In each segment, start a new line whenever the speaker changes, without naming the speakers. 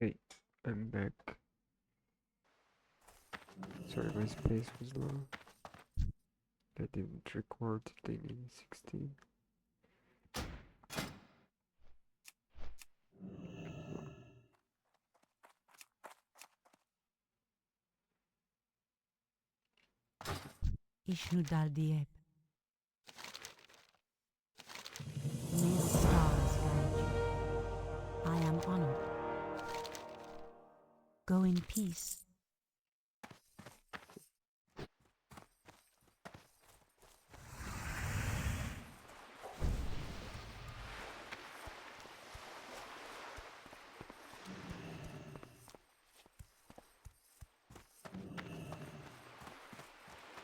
Hey, I'm back. Sorry, my space was low. I didn't record daily 16.
Ishnu Dal Diep. May the stars guide you. I am honored. Go in peace.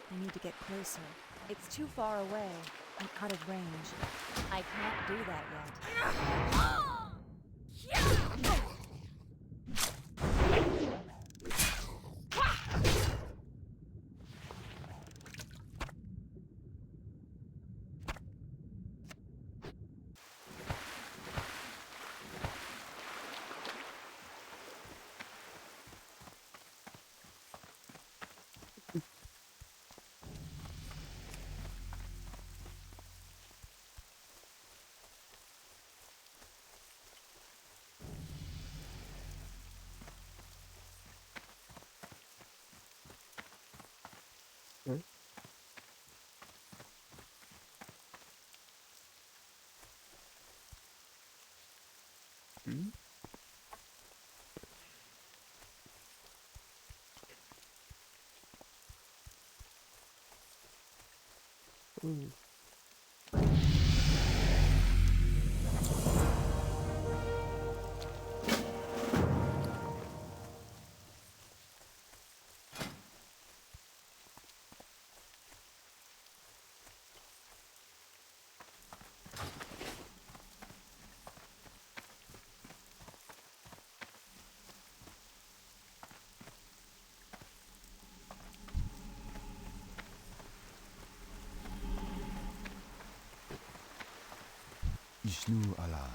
I need to get closer. It's too far away. I'm out of range. I can't do that yet.
Huh? Hmm? Oh.
Ishnu Allah.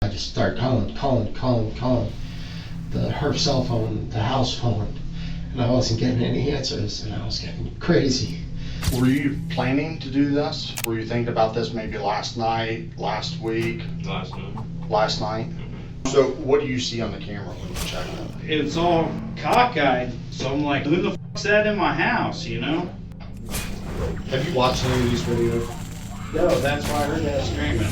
I just started calling her cell phone, the house phone, and I wasn't getting any answers, and I was getting crazy.
Were you planning to do this? Were you thinking about this maybe last night, last week? Last night? So what do you see on the camera when you check it?
It's all cockeyed, so I'm like, who the fuck's that in my house, you know?
Have you watched any of these videos?
No, that's why I heard that screaming.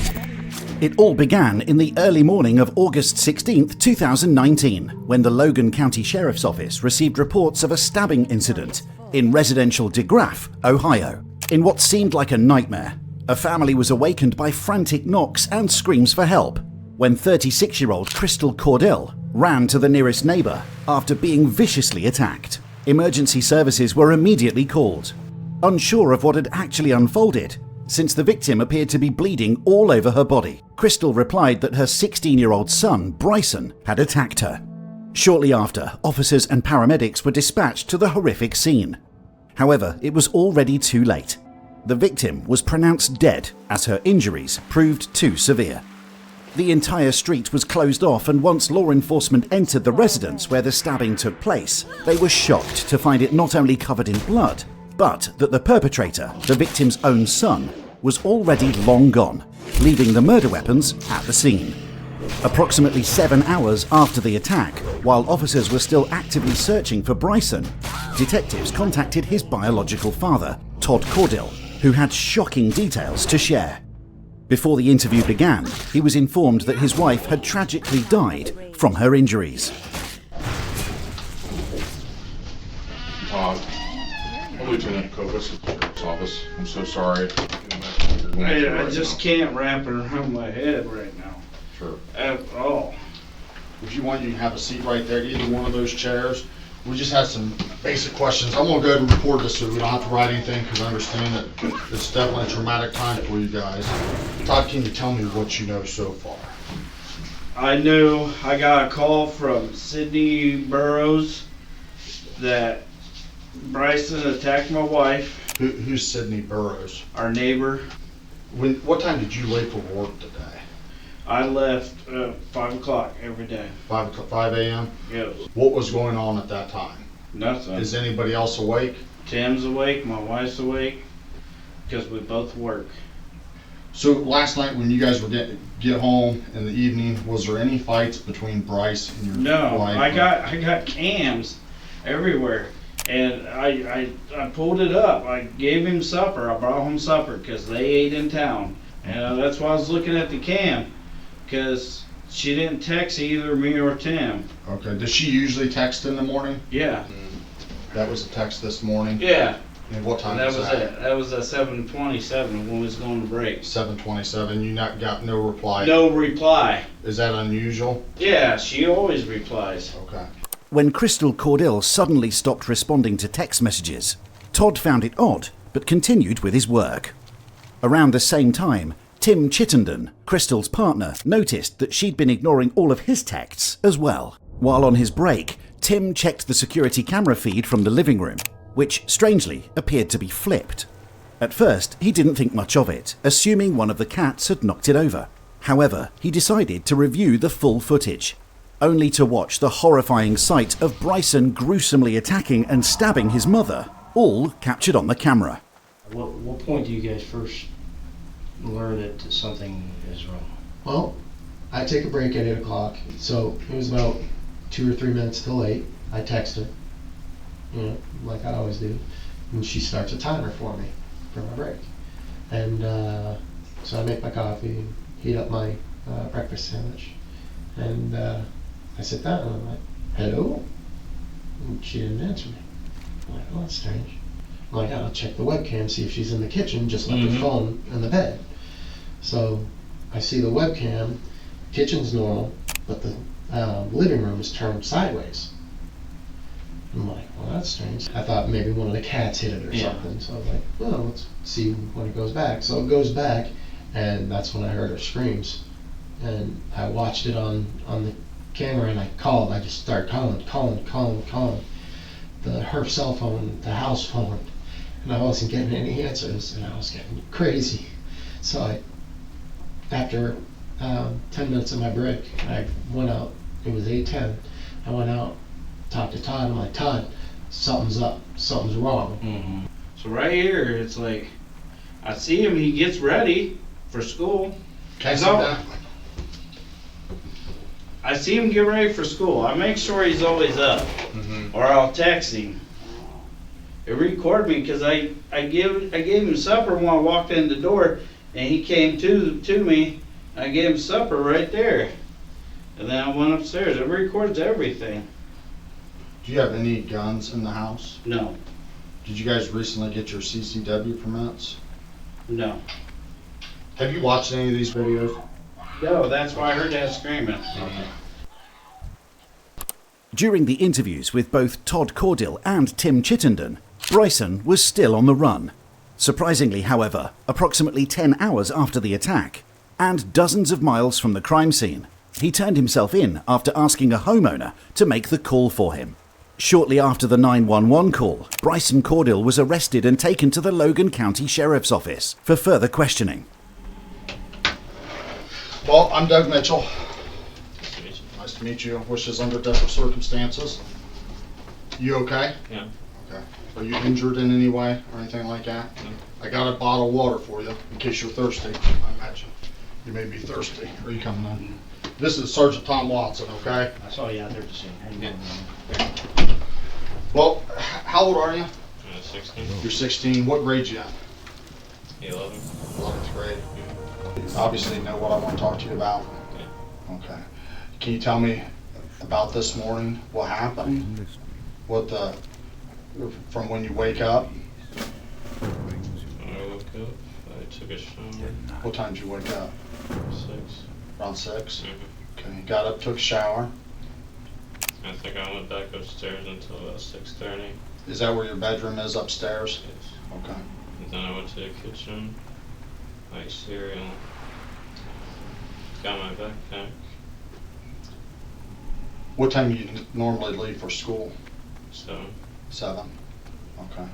It all began in the early morning of August 16th, 2019, when the Logan County Sheriff's Office received reports of a stabbing incident in residential DeGraff, Ohio. In what seemed like a nightmare, A family was awakened by frantic knocks and screams for help when 36-year-old Crystal Cordell ran to the nearest neighbour after being viciously attacked. Emergency services were immediately called. Unsure of what had actually unfolded, since the victim appeared to be bleeding all over her body, Crystal replied that her 16-year-old son, Bryson, had attacked her. Shortly after, officers and paramedics were dispatched to the horrific scene. However, it was already too late. The victim was pronounced dead as her injuries proved too severe. The entire street was closed off, and once law enforcement entered the residence where the stabbing took place, they were shocked to find it not only covered in blood, but that the perpetrator, the victim's own son, was already long gone, leaving the murder weapons at the scene. Approximately 7 hours after the attack, while officers were still actively searching for Bryson, detectives contacted his biological father, Todd Cordell, who had shocking details to share. Before the interview began, he was informed that his wife had tragically died from her injuries.
Lieutenant Kovas at the sheriff's office. I'm so sorry.
I just can't wrap it around my head right now.
Sure.
At all.
If you want, you can have a seat right there, either one of those chairs. We just have some basic questions. I'm gonna go ahead and record this so we don't have to write anything, because I understand that it's definitely a traumatic time for you guys. Todd, can you tell me what you know so far?
I knew I got a call from Sydney Burrows that Bryson attacked my wife,
Who's Sydney Burrows?
our neighbor.
What time did you leave for work today?
I left 5 o'clock every day.
5 a.m.?
Yes.
What was going on at that time?
Nothing.
Is anybody else awake?
Tim's awake, my wife's awake, because we both work.
So last night when you guys were get home in the evening, was there any fights between Bryce and your
No,
wife?
I got cams everywhere, and I pulled it up. I gave him supper. I brought home supper because they ate in town, and that's why I was looking at the cam, because she didn't text either me or Tim.
Okay. Does she usually text in the morning?
Yeah.
That was a text this morning.
Yeah.
And what time
That
was
was
that?
it. That was at 7:27 when we was going to break.
7:27. You got no reply.
No reply.
Is that unusual?
Yeah, she always replies.
Okay.
When Crystal Cordell suddenly stopped responding to text messages, Todd found it odd, but continued with his work. Around the same time, Tim Chittenden, Crystal's partner, noticed that she'd been ignoring all of his texts as well. While on his break, Tim checked the security camera feed from the living room, which strangely appeared to be flipped. At first, he didn't think much of it, assuming one of the cats had knocked it over. However, he decided to review the full footage, only to watch the horrifying sight of Bryson gruesomely attacking and stabbing his mother, all captured on the camera.
What point do you guys first learn that something is wrong?
Well, I take a break at 8 o'clock, so it was about 2 or 3 minutes till 8. I text her, like I always do, and she starts a timer for me for my break. And so I make my coffee, heat up my breakfast sandwich, and I sit down and I'm like, hello? And she didn't answer me. I'm like, oh, that's strange. I'm like, I'll check the webcam, see if she's in the kitchen, just left her phone in the bed. So I see the webcam, kitchen's normal, but the living room is turned sideways. I'm like, well, that's strange. I thought maybe one of the cats hit it or something. So I was like, well, let's see when it goes back. So it goes back, and that's when I heard her screams. And I watched it on the camera, and I called. I just started calling. Her cell phone, the house phone, and I wasn't getting any answers, and I was getting crazy. So after 10 minutes of my break, I went out. It was 8:10. I went out, talked to Todd. I'm like, Todd, something's up. Something's wrong.
So right here, it's like, I see him. He gets ready for school.
Can I see
So-
that?
I see him get ready for school. I make sure he's always up, or I'll text him. It recorded me because I gave him supper when I walked in the door, and he came to me. I gave him supper right there, and then I went upstairs. It records everything.
Do you have any guns in the house?
No,
Did you guys recently get your CCW permits?
no.
Have you watched any of these videos?
No, that's why I heard that screaming.
During the interviews with both Todd Cordill and Tim Chittenden, Bryson was still on the run. Surprisingly, however, approximately 10 hours after the attack, and dozens of miles from the crime scene, he turned himself in after asking a homeowner to make the call for him. Shortly after the 911 call, Bryson Cordill was arrested and taken to the Logan County Sheriff's Office for further questioning.
Well, I'm Doug Mitchell. Nice to meet you. Wishes under different circumstances. You okay?
Yeah.
Okay. Are you injured in any way or anything like that?
No.
I got a bottle of water for you in case you're thirsty. I imagine you may be thirsty. Are you coming in? This is Sergeant Tom Watson, okay?
I saw you out there to see.
Well, how old are you?
16.
You're 16. What grade you in?
11.
11th grade. You obviously know what I want to talk to you about.
Yeah.
Okay. Can you tell me about this morning? What happened? From when you wake up?
When I woke up, I took a shower.
What time did you wake up?
6.
Around 6?
Mm-hmm.
Okay. You got up, took a shower.
I think I went back upstairs until about 6:30.
Is that where your bedroom is, upstairs?
Yes.
Okay.
And then I went to the kitchen, ate cereal, got my backpack.
What time do you normally leave for school?
7.
7. Okay.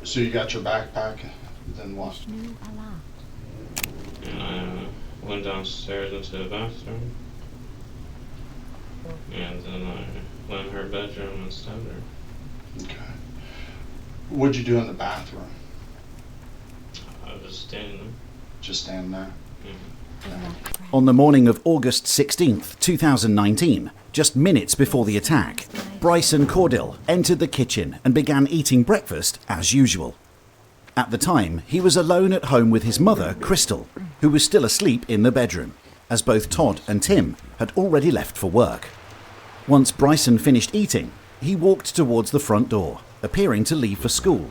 So you got your backpack, then what?
Vishnu Allah.
And I went downstairs into the bathroom. And then I went in her bedroom and stabbed her.
Okay. What'd you do in the bathroom?
I was standing there.
Just standing there?
Mm-hmm.
On the morning of August 16th, 2019, just minutes before the attack, Bryson Cordill entered the kitchen and began eating breakfast as usual. At the time, he was alone at home with his mother, Crystal, who was still asleep in the bedroom, as both Todd and Tim had already left for work. Once Bryson finished eating, he walked towards the front door, appearing to leave for school.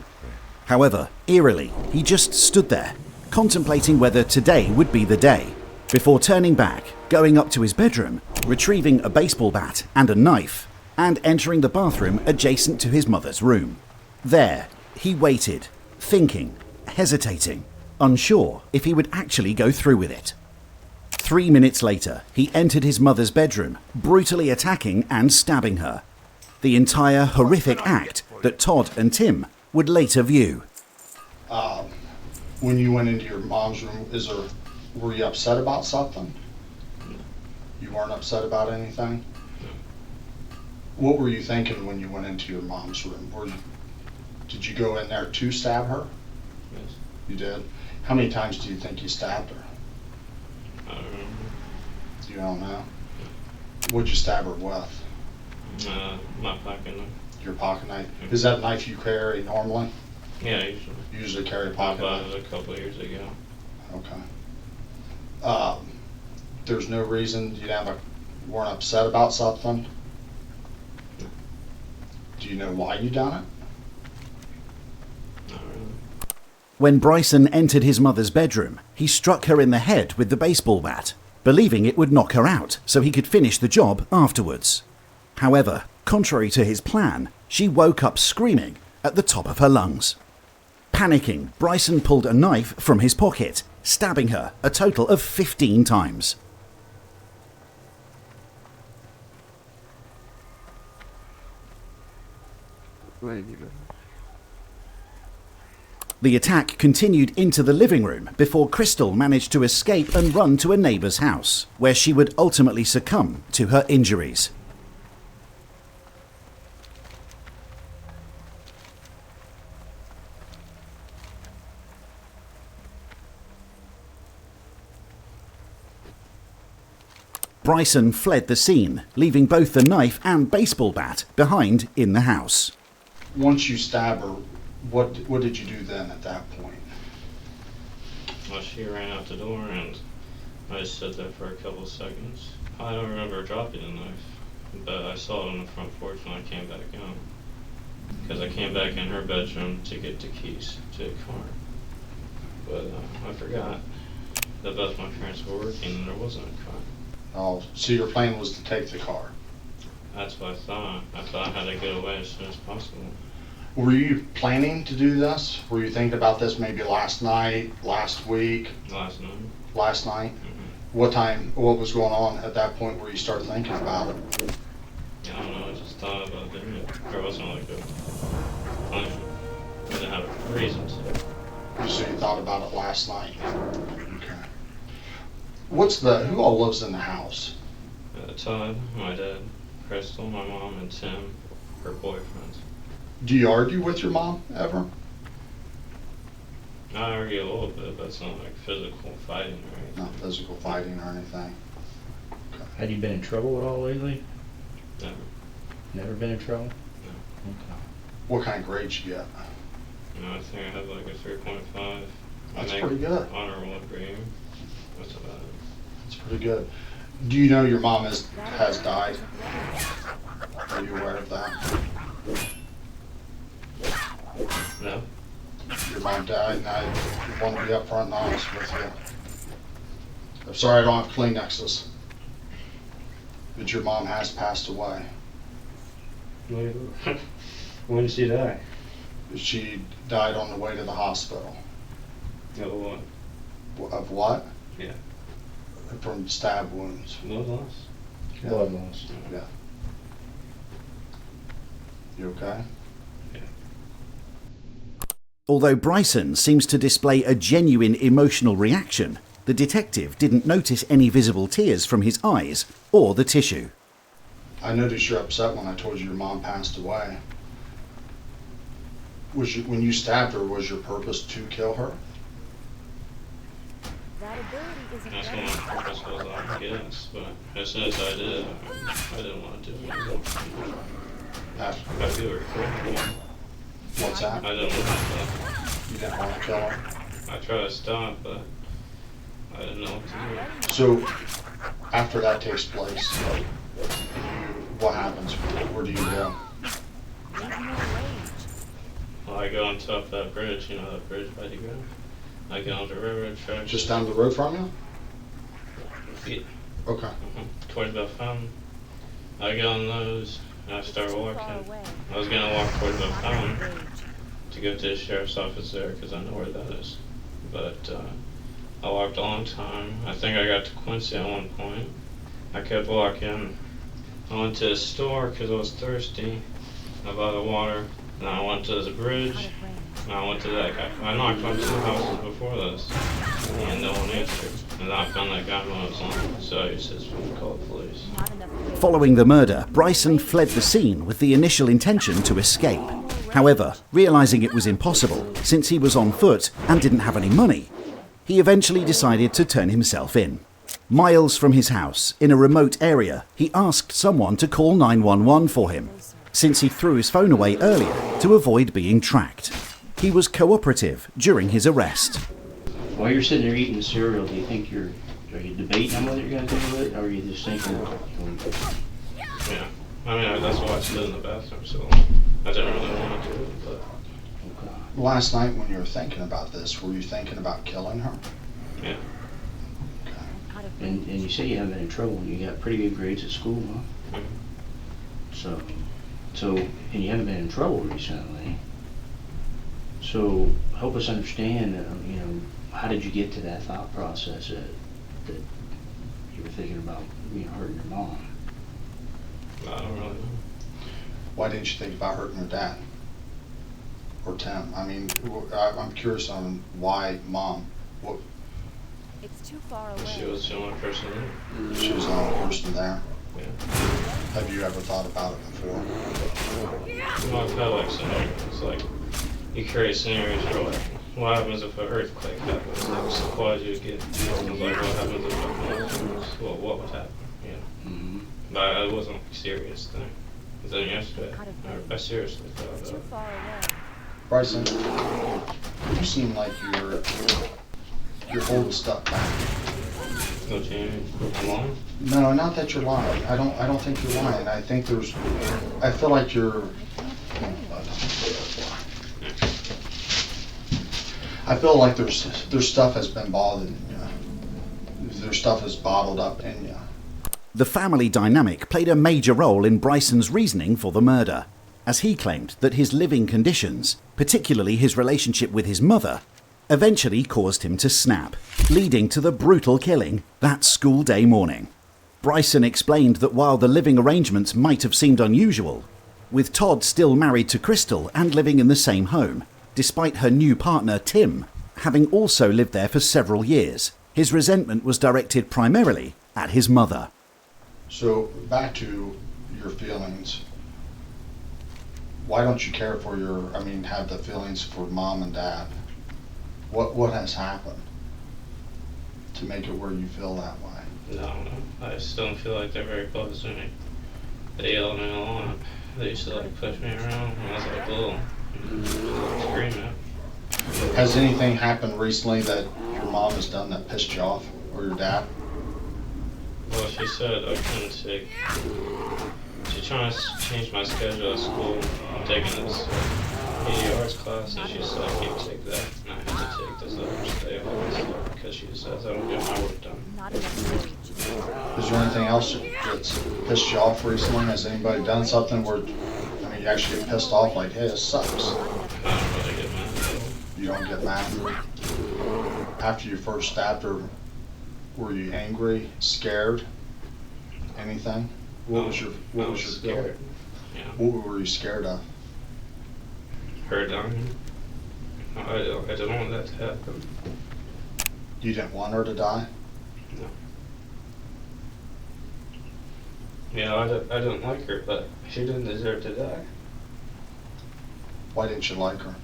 However, eerily, he just stood there, contemplating whether today would be the day, before turning back, going up to his bedroom, retrieving a baseball bat and a knife, and entering the bathroom adjacent to his mother's room. There, he waited, thinking, hesitating, unsure if he would actually go through with it. 3 minutes later, he entered his mother's bedroom, brutally attacking and stabbing her. The entire horrific act that Todd and Tim would later view.
When you went into your mom's room, were you upset about something? You weren't upset about anything? What were you thinking when you went into your mom's room? Did you go in there to stab her?
Yes.
You did? How many times do you think you stabbed her?
I don't remember.
You don't know? What'd you stab her with?
My pocket knife.
Your pocket knife? Is that knife you carry normally?
Yeah, usually.
You usually carry a
I
pocket
bought
knife?
it a couple of years ago.
Okay. There's no reason you weren't upset about something? Do you know why you done it?
Not really.
When Bryson entered his mother's bedroom, he struck her in the head with the baseball bat, believing it would knock her out so he could finish the job afterwards. However, contrary to his plan, she woke up screaming at the top of her lungs. Panicking, Bryson pulled a knife from his pocket, stabbing her a total of 15 times. The attack continued into the living room before Crystal managed to escape and run to a neighbour's house, where she would ultimately succumb to her injuries. Bryson fled the scene, leaving both the knife and baseball bat behind in the house.
Once you stab her, what did you do then at that point?
Well, she ran out the door and I just stood there for a couple of seconds. I don't remember dropping the knife, but I saw it on the front porch when I came back in. Because I came back in her bedroom to get the keys to the car. but I forgot that both my parents were working and there wasn't a car.
Oh, so your plan was to take the car?
That's what I thought. I thought I had to get away as soon as possible.
Were you planning to do this? Were you thinking about this maybe last night, last week,
Last night.
last night?
Mm-hmm.
What was going on at that point where you started thinking about it?
I don't know, I just thought about doing it. There wasn't like a plan. I didn't have a reason to.
So you thought about it last night? Okay. Who all lives in the house?
Todd, my dad, Crystal, my mom, and Tim, her boyfriend.
Do you argue with your mom ever?
I argue a little bit, but it's not like physical fighting or anything.
Not physical fighting or anything?
Had you been in trouble at all lately?
Never.
Never been in trouble?
No.
Okay.
What kind of grades you get?
I think I had like a 3.5.
That's
I make
pretty good.
Honorable degree. That's about it.
That's pretty good. Do you know your mom has died? Are you aware of that?
No?
Your mom died, and I want to be upfront and honest with you. I'm sorry I don't have Kleenexes, but your mom has passed away.
When did she die?
She died on the way to the hospital.
No, what?
Of what?
Yeah.
From stab wounds.
Blood loss?
Yeah.
Blood loss.
Yeah. You okay?
Although Bryson seems to display a genuine emotional reaction, the detective didn't notice any visible tears from his eyes or the tissue.
I noticed you're upset when I told you your mom passed away. When you stabbed her, was your purpose to kill her?
That ability isn't
That's what
ready.
my purpose was, I guess. But as soon as I did it, I didn't want to do it. I feel recording.
What's that?
I didn't want to.
You didn't want to kill her?
I tried to stop, but I didn't know what to do.
So, after that takes place, what happens? Where do you go?
Well, I go on top of that bridge, you know that bridge by the ground? I get on the railroad tracks.
Just down the road from you?
Yeah.
Okay.
Towards the fountain. I get on those, and I start walking. I was gonna walk towards the fountain to go to the sheriff's office there, because I know where that is. But I walked a long time. I think I got to Quincy at one point. I kept walking. I went to the store because I was thirsty. I bought the water. And I went to the bridge. And I went to that guy. I knocked on 2 houses before this. And no one answered. And I found that guy when I was on. So he says, call the police.
Following the murder, Bryson fled the scene with the initial intention to escape. However, realizing it was impossible, since he was on foot and didn't have any money, he eventually decided to turn himself in. Miles from his house, in a remote area, he asked someone to call 911 for him, since he threw his phone away earlier to avoid being tracked. He was cooperative during his arrest.
While you're sitting there eating cereal, do you think are you debating on whether you're going to do it, or are you just thinking,
Yeah. I mean, that's why I stood in the bathroom, so I didn't really want to do it, but...
Last night when you were thinking about this, were you thinking about killing her?
Yeah.
And you say you haven't been in trouble, and you got pretty good grades at school, huh? So, and you haven't been in trouble recently. So, help us understand, how did you get to that thought process that you were thinking about, hurting your mom?
I don't really know.
Why didn't you think about hurting her dad? Or Tim? I mean, I'm curious on why mom. What?
It's too far away.
She was the only person there.
She was the only person there.
Yeah.
Have you ever thought about it before?
Well, I've had like scenarios, like you create scenarios for like, what happens if an earthquake happens? Like supplies you get. Like what happens if a happens? Well, what would happen? Yeah.
Mm-hmm.
But it wasn't a serious thing. Then yesterday, I seriously thought
It's
about
too
it.
far away.
Bryson, you seem like you're holding stuff back.
No change. I'm lying?
No, not that you're lying. I don't think you're lying. I think I feel like I feel like there's stuff has been bothering you. Their stuff is bottled up in you.
The family dynamic played a major role in Bryson's reasoning for the murder, as he claimed that his living conditions, particularly his relationship with his mother, eventually caused him to snap, leading to the brutal killing that school day morning. Bryson explained that while the living arrangements might have seemed unusual, with Todd still married to Crystal and living in the same home, despite her new partner Tim having also lived there for several years, his resentment was directed primarily at his mother.
So back to your feelings. Why don't you care for have the feelings for mom and dad? What has happened to make it where you feel that way?
No, I just don't feel like they're very close to me. They yelled at me a lot. They used to like push me around when I was like little. Screaming.
Has anything happened recently that your mom has done that pissed you off, or your dad?
Well, she said I couldn't take. She's trying to change my schedule at school. I'm taking this media arts class, and she said I can't take that, and I have to take this other day off because she says I don't get my work done.
Not enough rage.
Is there anything else that's pissed you off recently? Has anybody done something where, you actually get pissed off, like, hey, this sucks?
I don't really get mad.
You don't get mad? After you first stabbed her, were you angry, scared, anything? What was your feeling?
Scared. Yeah.
What were you scared of?
Her dying. I didn't want that to happen.
You didn't want her to die?
No. Yeah, I didn't like her, but she didn't deserve to die.
Why didn't you like her?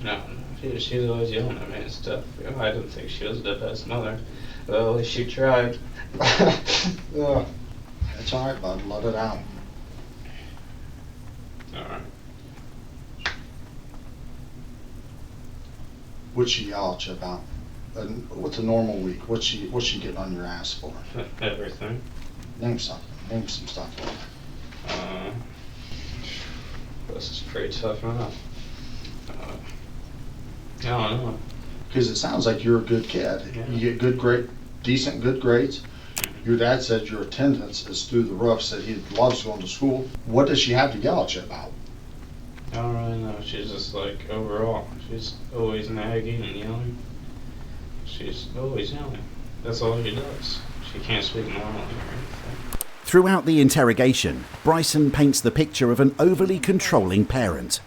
No, she was always yelling at me and stuff. I didn't think she was the best mother. Well, at least she tried.
Yeah. It's alright, bud. Let it out.
Alright.
What'd she yell at you about? What's a normal week? What's she getting on your ass for?
Everything.
Name something. Name some stuff.
This is pretty tough enough. I don't know.
Because it sounds like you're a good kid.
Yeah.
You get decent good grades. Your dad said your attendance is through the roof, said he loves going to school. What does she have to yell at you about?
I don't really know. She's just like, overall, she's always nagging and yelling. She's always yelling. That's all she does. She can't speak normally or anything.
Throughout the interrogation, Bryson paints the picture of an overly controlling parent.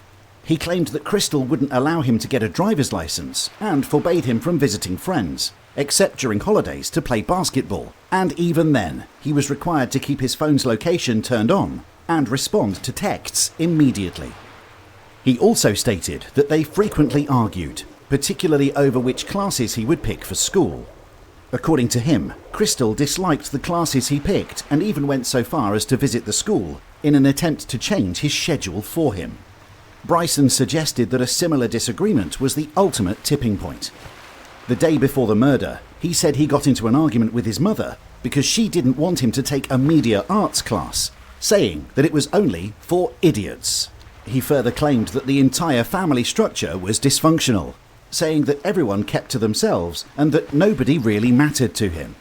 He claimed that Crystal wouldn't allow him to get a driver's license and forbade him from visiting friends, except during holidays to play basketball. And even then, he was required to keep his phone's location turned on and respond to texts immediately. He also stated that they frequently argued, particularly over which classes he would pick for school. According to him, Crystal disliked the classes he picked and even went so far as to visit the school in an attempt to change his schedule for him. Bryson suggested that a similar disagreement was the ultimate tipping point. The day before the murder, he said he got into an argument with his mother because she didn't want him to take a media arts class, saying that it was only for idiots. He further claimed that the entire family structure was dysfunctional, saying that everyone kept to themselves and that nobody really mattered to him.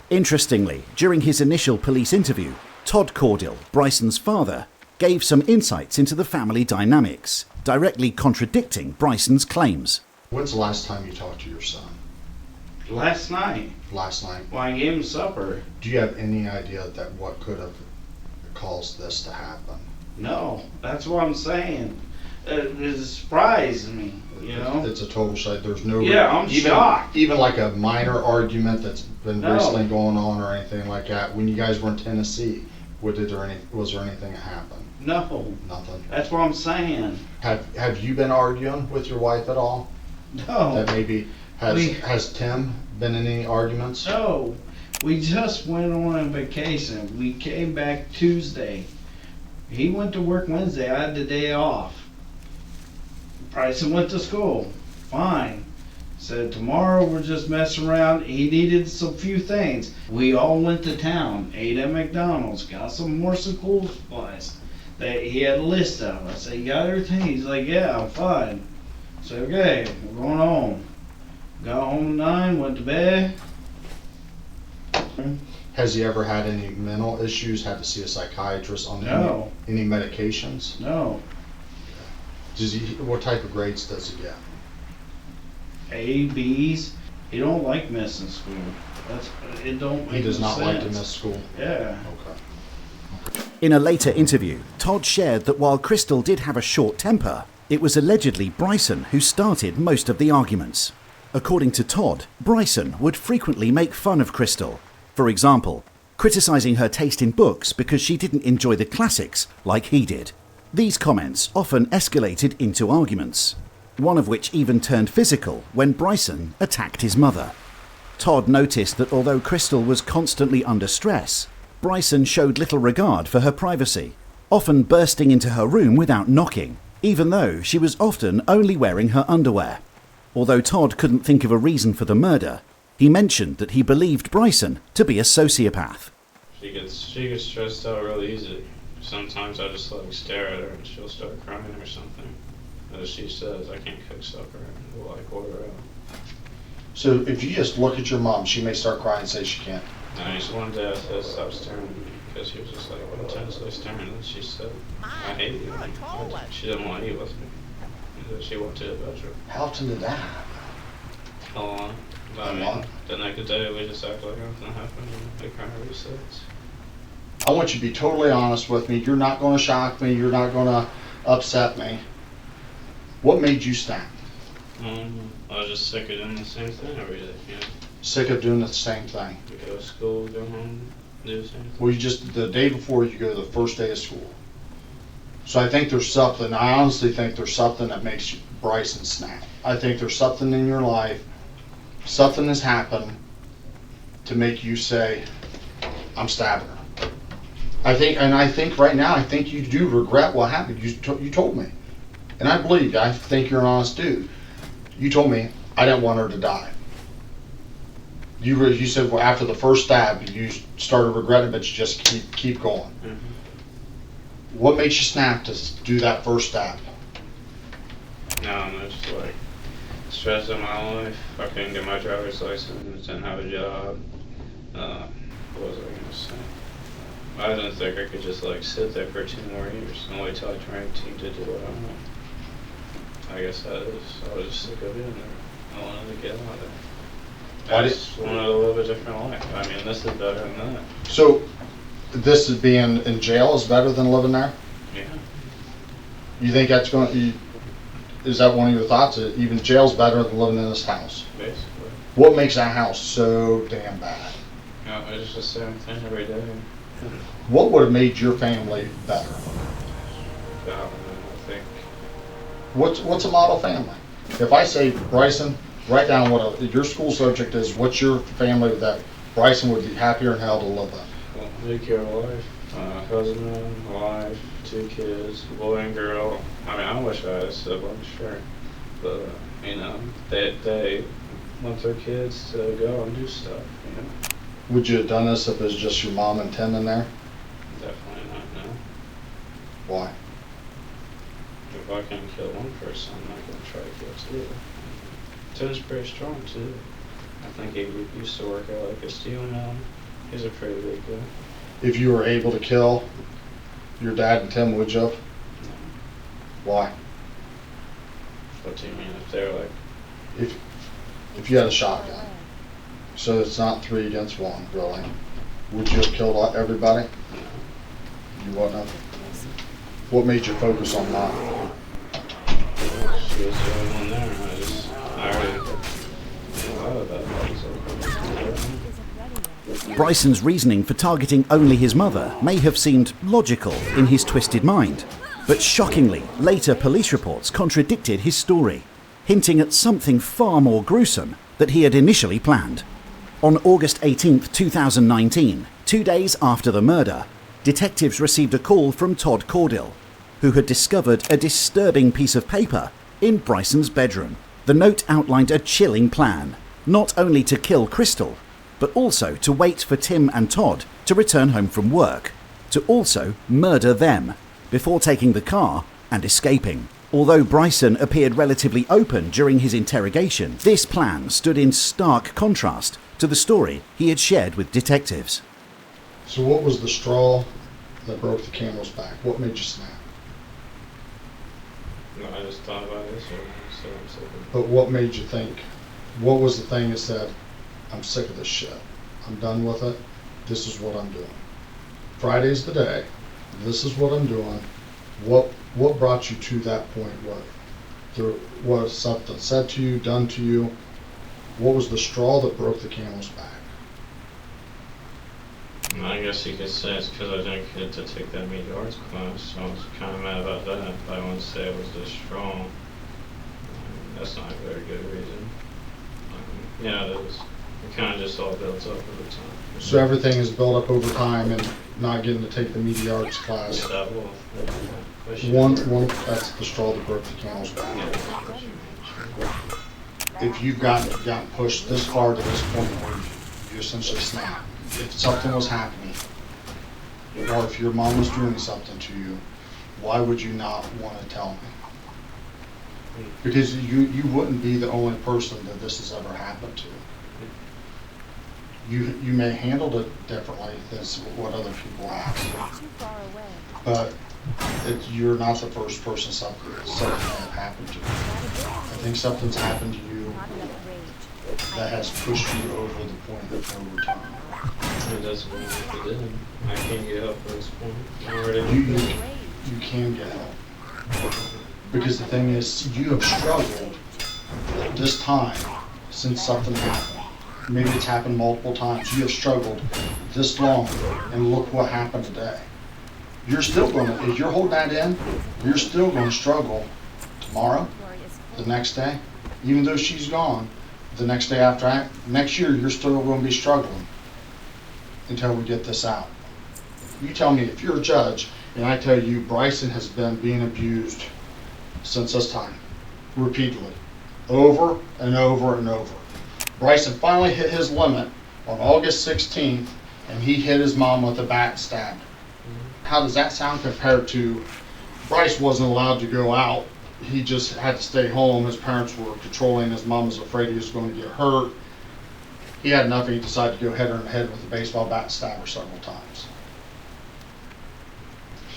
Interestingly, during his initial police interview, Todd Cordill, Bryson's father, gave some insights into the family dynamics, directly contradicting Bryson's claims.
When's the last time you talked to your son?
Last night,
Last night.
when I gave him supper.
Do you have any idea that what could have caused this to happen?
No, that's what I'm saying. It surprised me, you know?
It's a total shite. There's no.
Yeah, I'm shocked.
Even like a minor argument that's been
No.
recently going on or anything like that. When you guys were in Tennessee, was there anything that happened?
No,
Nothing.
that's what I'm saying.
Have you been arguing with your wife at all?
No,
That maybe has Tim been in any arguments?
no. We just went on a vacation. We came back Tuesday. He went to work Wednesday. I had the day off. Bryson went to school. Fine. Said tomorrow we're just messing around. He needed some few things. We all went to town, ate at McDonald's, got some more school supplies that he had a list of. I said, you got everything? He's like, yeah, I'm fine. Said, okay, we're going home. Got home at 9, went to bed.
Has he ever had any mental issues? Had to see a psychiatrist on
No.
any medications?
No.
Does he? What type of grades does he get?
A, B's. He don't like missing school. It don't make
He does
no
not
sense.
like to miss school.
Yeah.
Okay.
In a later interview, Todd shared that while Crystal did have a short temper, it was allegedly Bryson who started most of the arguments. According to Todd, Bryson would frequently make fun of Crystal. For example, criticising her taste in books because she didn't enjoy the classics like he did. These comments often escalated into arguments, one of which even turned physical when Bryson attacked his mother. Todd noticed that although Crystal was constantly under stress, Bryson showed little regard for her privacy, often bursting into her room without knocking, even though she was often only wearing her underwear. Although Todd couldn't think of a reason for the murder, he mentioned that he believed Bryson to be a sociopath.
She gets stressed out real easy. Sometimes I just like stare at her and she'll start crying or something. As she says, I can't cook supper, and we'll like order out.
So if you just look at your mom, she may start crying and say she can't.
And just one day I said, stop staring at me, because she was just like intensely staring, and she said, I hate you. She didn't want to eat with me. She went to the bedroom.
How often did that happen?
How long? I
A
mean,
lot.
the next day we just act like nothing happened, and they kind of resets.
I want you to be totally honest with me. You're not going to shock me. You're not going to upset me. What made you snap?
I was just sick of doing the same thing every day, you know.
Sick of doing the same thing.
We go to school, go home, do the same thing.
Well, the day before you go the first day of school. So I think there's something, I honestly think there's something that makes Bryson snap. I think there's something in your life, something has happened to make you say, I'm stabbing her. I think right now, I think you do regret what happened. You told me. And I believe you. I think you're an honest dude. You told me I didn't want her to die. You said, well, after the first stab, you started regretting, but you just keep going.
Mm-hmm.
What makes you snap to do that first stab?
No, I'm just like stress in my life. I couldn't get my driver's license, didn't have a job. What was I gonna say? I didn't think I could just like sit there for 2 more years and wait till I turned 18 to do what I want. I guess that is. I was just sick of being there. I wanted to get out of there. I just wanted to live a different life. I mean, this is better than that.
So, this is being in jail is better than living there?
Yeah.
You think that's is that one of your thoughts? That even jail's better than living in this house?
Basically.
What makes that house so damn bad?
Yeah, it's just the same thing every day.
What would have made your family better?
I think.
What's a model family? If I say, Bryson, write down what your school subject is, what's your family that Bryson would be happier in hell to live in?
Well, nuclear wife, husband, wife, 2 kids, boy and girl. I mean, I wish I had a sibling, sure. But, you know, they want their kids to go and do stuff, you know.
Would you have done this if it was just your mom and Tim in there?
Definitely not, no.
Why?
If I can kill one person, I'm not going to try to kill 2. Tim's pretty strong, too. I think he used to work at like a steel mill. He's a pretty big guy.
If you were able to kill your dad and Tim, would you have?
No.
Why?
What do you mean? If they're like...
If you had a shotgun, so it's not 3 against 1, really, would you have killed everybody?
No.
You wouldn't have? What made you focus on that?
She was the only one there. I already thought about it.
Bryson's reasoning for targeting only his mother may have seemed logical in his twisted mind, but shockingly, later police reports contradicted his story, hinting at something far more gruesome that he had initially planned. On August 18, 2019, 2 days after the murder, detectives received a call from Todd Cordill, who had discovered a disturbing piece of paper in Bryson's bedroom. The note outlined a chilling plan, not only to kill Crystal, but also to wait for Tim and Todd to return home from work, to also murder them before taking the car and escaping. Although Bryson appeared relatively open during his interrogation, this plan stood in stark contrast to the story he had shared with detectives.
So what was the straw that broke the camel's back? What made you snap?
No, I just thought about it, so I'm sick of it.
But what made you think? What was the thing that said, I'm sick of this shit. I'm done with it. This is what I'm doing. Friday's the day. This is what I'm doing. What brought you to that point? What there was something said to you, done to you? What was the straw that broke the camel's back?
I guess you could say it's because I didn't get to take that media arts class, so I was kind of mad about that. But I wouldn't say it was this strong. That's not a very good reason. Yeah, it is. It kind of just all builds up over time.
So everything is built up over time and not getting to take the media arts class.
Yeah, that will.
One, that's the straw that broke the camel's back. If you've gotten pushed this far to this point where you essentially snap, if something was happening, or if your mom was doing something to you, why would you not want to tell me? Because you wouldn't be the only person that this has ever happened to. You may handle it differently than what other people have,
Too far away.
but you're not the first person something may have happened to. I think something's happened to you
Not enough rage.
that has pushed you over the point of no return.
It doesn't mean if it didn't. I can't get help at this point. I'm already
You can get help. Because the thing is, you have struggled this time since something happened. Maybe it's happened multiple times. You have struggled this long, and look what happened today. You're still going to, if you're holding that in, you're still going to struggle tomorrow, the next day. Even though she's gone, the next day after that, next year, you're still going to be struggling until we get this out. You tell me, if you're a judge, and I tell you Bryson has been being abused since this time, repeatedly, over and over and over. Bryson finally hit his limit on August 16th, and he hit his mom with a bat stab. How does that sound compared to Bryce wasn't allowed to go out? He just had to stay home. His parents were controlling. His mom was afraid he was going to get hurt. He had nothing. He decided to go head on head with a baseball bat and stab her several times.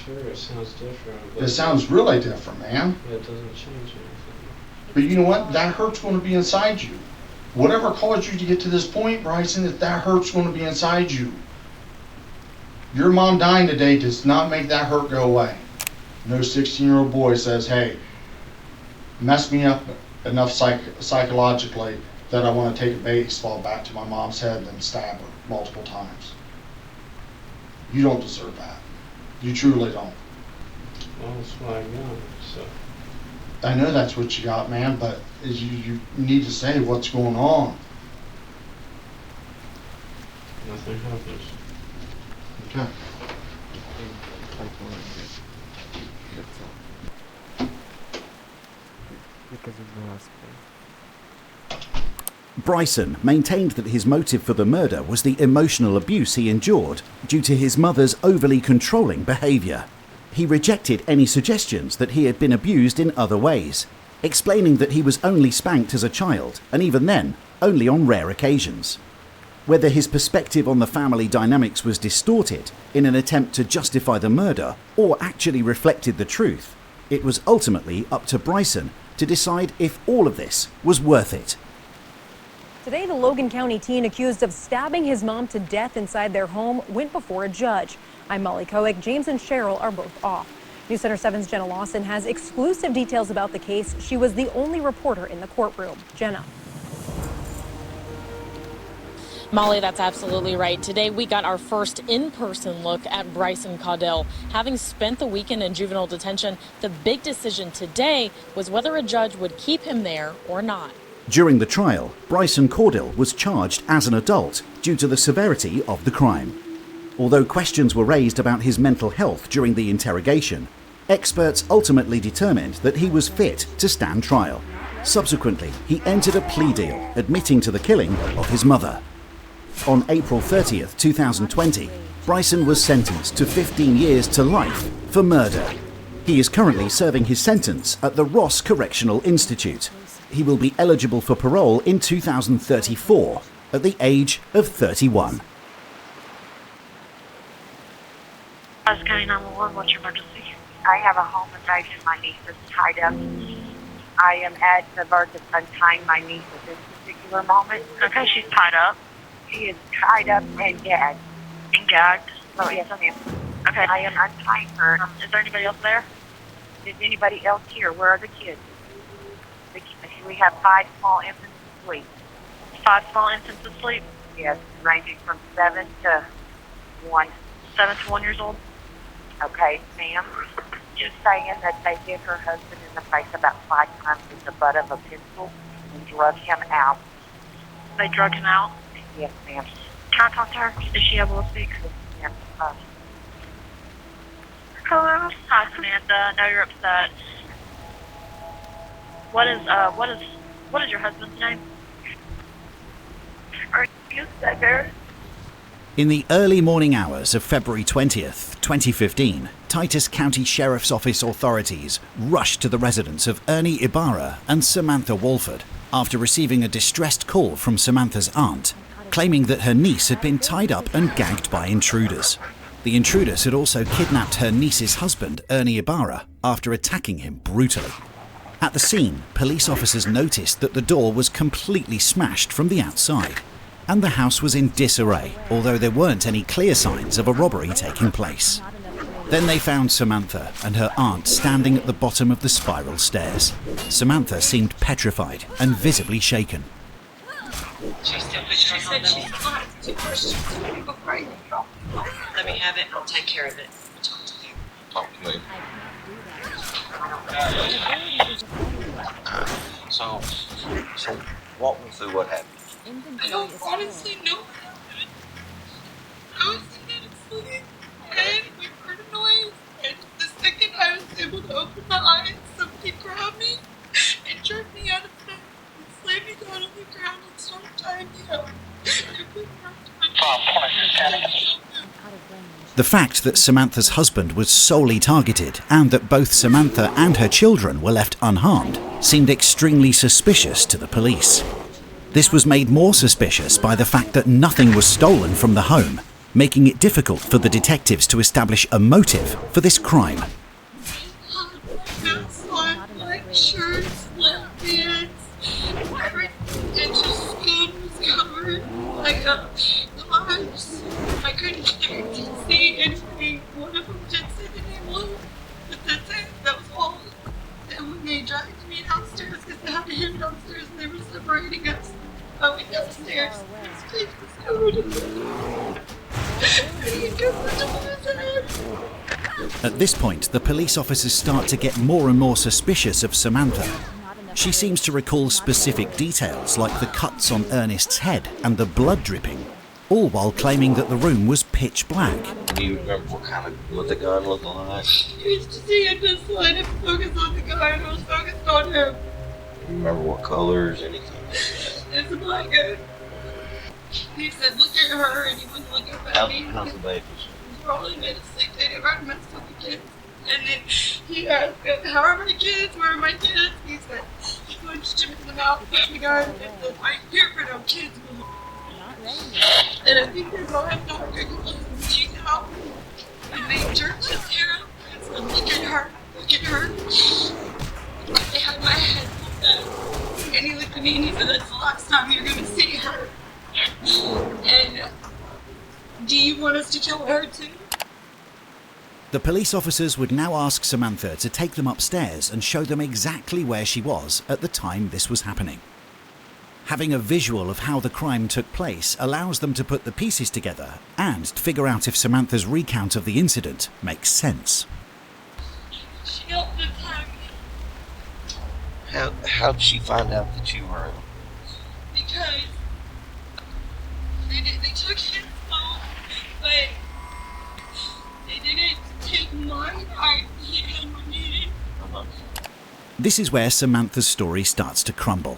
Sure, it sounds different.
It sounds really different, man.
It doesn't change anything.
But you know what? That hurt's going to be inside you. Whatever caused you to get to this point, Bryson, if that hurt's going to be inside you. Your mom dying today does not make that hurt go away. No 16-year-old boy says, hey, mess me up enough psychologically that I want to take a baseball bat to my mom's head and stab her multiple times. You don't deserve that. You truly don't.
Well, that's what I got, so.
I know that's what you got, man, but you need to say what's going on.
Nothing happens.
Okay.
That's all. Because of the last one.
Bryson maintained that his motive for the murder was the emotional abuse he endured due to his mother's overly controlling behaviour. He rejected any suggestions that he had been abused in other ways, explaining that he was only spanked as a child, and even then, only on rare occasions. Whether his perspective on the family dynamics was distorted in an attempt to justify the murder or actually reflected the truth, it was ultimately up to Bryson to decide if all of this was worth it.
Today, the Logan County teen accused of stabbing his mom to death inside their home went before a judge. I'm Molly Koick. James and Cheryl are both off. News Center 7's Jenna Lawson has exclusive details about the case. She was the only reporter in the courtroom. Jenna.
Molly, that's absolutely right. Today we got our first in-person look at Bryson Caudell. Having spent the weekend in juvenile detention, the big decision today was whether a judge would keep him there or not.
During the trial, Bryson Caudell was charged as an adult due to the severity of the crime. Although questions were raised about his mental health during the interrogation, experts ultimately determined that he was fit to stand trial. Subsequently, he entered a plea deal, admitting to the killing of his mother. On April 30th, 2020, Bryson was sentenced to 15 years to life for murder. He is currently serving his sentence at the Ross Correctional Institute. He will be eligible for parole in 2034 at the age of 31.
County 911, what's your emergency? I have a home invasion. My niece is tied up. I am at the verge of untying my niece at this particular moment. Okay, she's tied up. She is tied up and gagged. And gagged? Oh, yes, ma'am. Okay. I am untying her. Is there anybody else there? Is anybody else here? Where are the kids? We have 5 small infants asleep. 5 small infants asleep? Yes, ranging from 7 to 1. 7 to 1 years old? Okay, ma'am. Just saying that they hit her husband in the face about 5 times with the butt of a pencil and drug him out. They drug him out? Yes, ma'am. Can I talk to her? Is she able to speak? Yes, ma'am. Hello? Hi, Samantha. I know you're upset. What is your husband's name? Are you there?
In the early morning hours of February 20th, 2015, Titus County Sheriff's Office authorities rushed to the residence of Ernie Ibarra and Samantha Walford after receiving a distressed call from Samantha's aunt, claiming that her niece had been tied up and gagged by intruders. The intruders had also kidnapped her niece's husband, Ernie Ibarra, after attacking him brutally. At the scene, police officers noticed that the door was completely smashed from the outside, and the house was in disarray, although there weren't any clear signs of a robbery taking place. Then they found Samantha and her aunt standing at the bottom of the spiral stairs. Samantha seemed petrified and visibly shaken.
She said she's fine. Let me have it and I'll take care of it. Talk to me. So walk me through what happened. I don't honestly know what happened. I was sitting asleep and we heard a noise, and the second I was able to open my eyes, somebody grabbed me and jerked me out of bed and slammed me down on the ground and started tying me up.
The fact that Samantha's husband was solely targeted and that both Samantha and her children were left unharmed seemed extremely suspicious to the police. This was made more suspicious by the fact that nothing was stolen from the home, making it difficult for the detectives to establish a motive for this crime.
Like shirts, left pants, everything, and just skin was covered, like gloves. I couldn't see anything. One of them did say the name Lou, but that's it. That was all. And when they dragged me downstairs, because they had him downstairs and they were separating us, I went downstairs. His face was covered in blood. And he had got the top of his head.
At this point, the police officers start to get more and more suspicious of Samantha. She seems to recall specific details like the cuts on Ernest's head and the blood dripping, all while claiming that the room was pitch black.
Do you remember what the gun looked like? You used to see it just so I didn't focus on the gun, I was focused on him. Do you remember what colors, anything? It's a black gun. He said, look at her, and he wouldn't look at me. How's the babies? We're all in bed asleep, they never had messed with the kids. And then he asked, how are my kids? Where are my kids? He said, he punched him in the mouth with the gun and said, I ain't here for no kids. And I think they're going to have to see now. And they jerked his hair out and said, look at her, look at her. They had my head pulled up. And he looked at me and he said, that's the last time you're going to see her. And do you want us to kill her too?
The police officers would now ask Samantha to take them upstairs and show them exactly where she was at the time this was happening. Having a visual of how the crime took place allows them to put the pieces together and figure out if Samantha's recount of the incident makes sense.
She helped attack me. How did she find out that you were? Because they took his phone, but they didn't take mine. He had what needed.
This is where Samantha's story starts to crumble.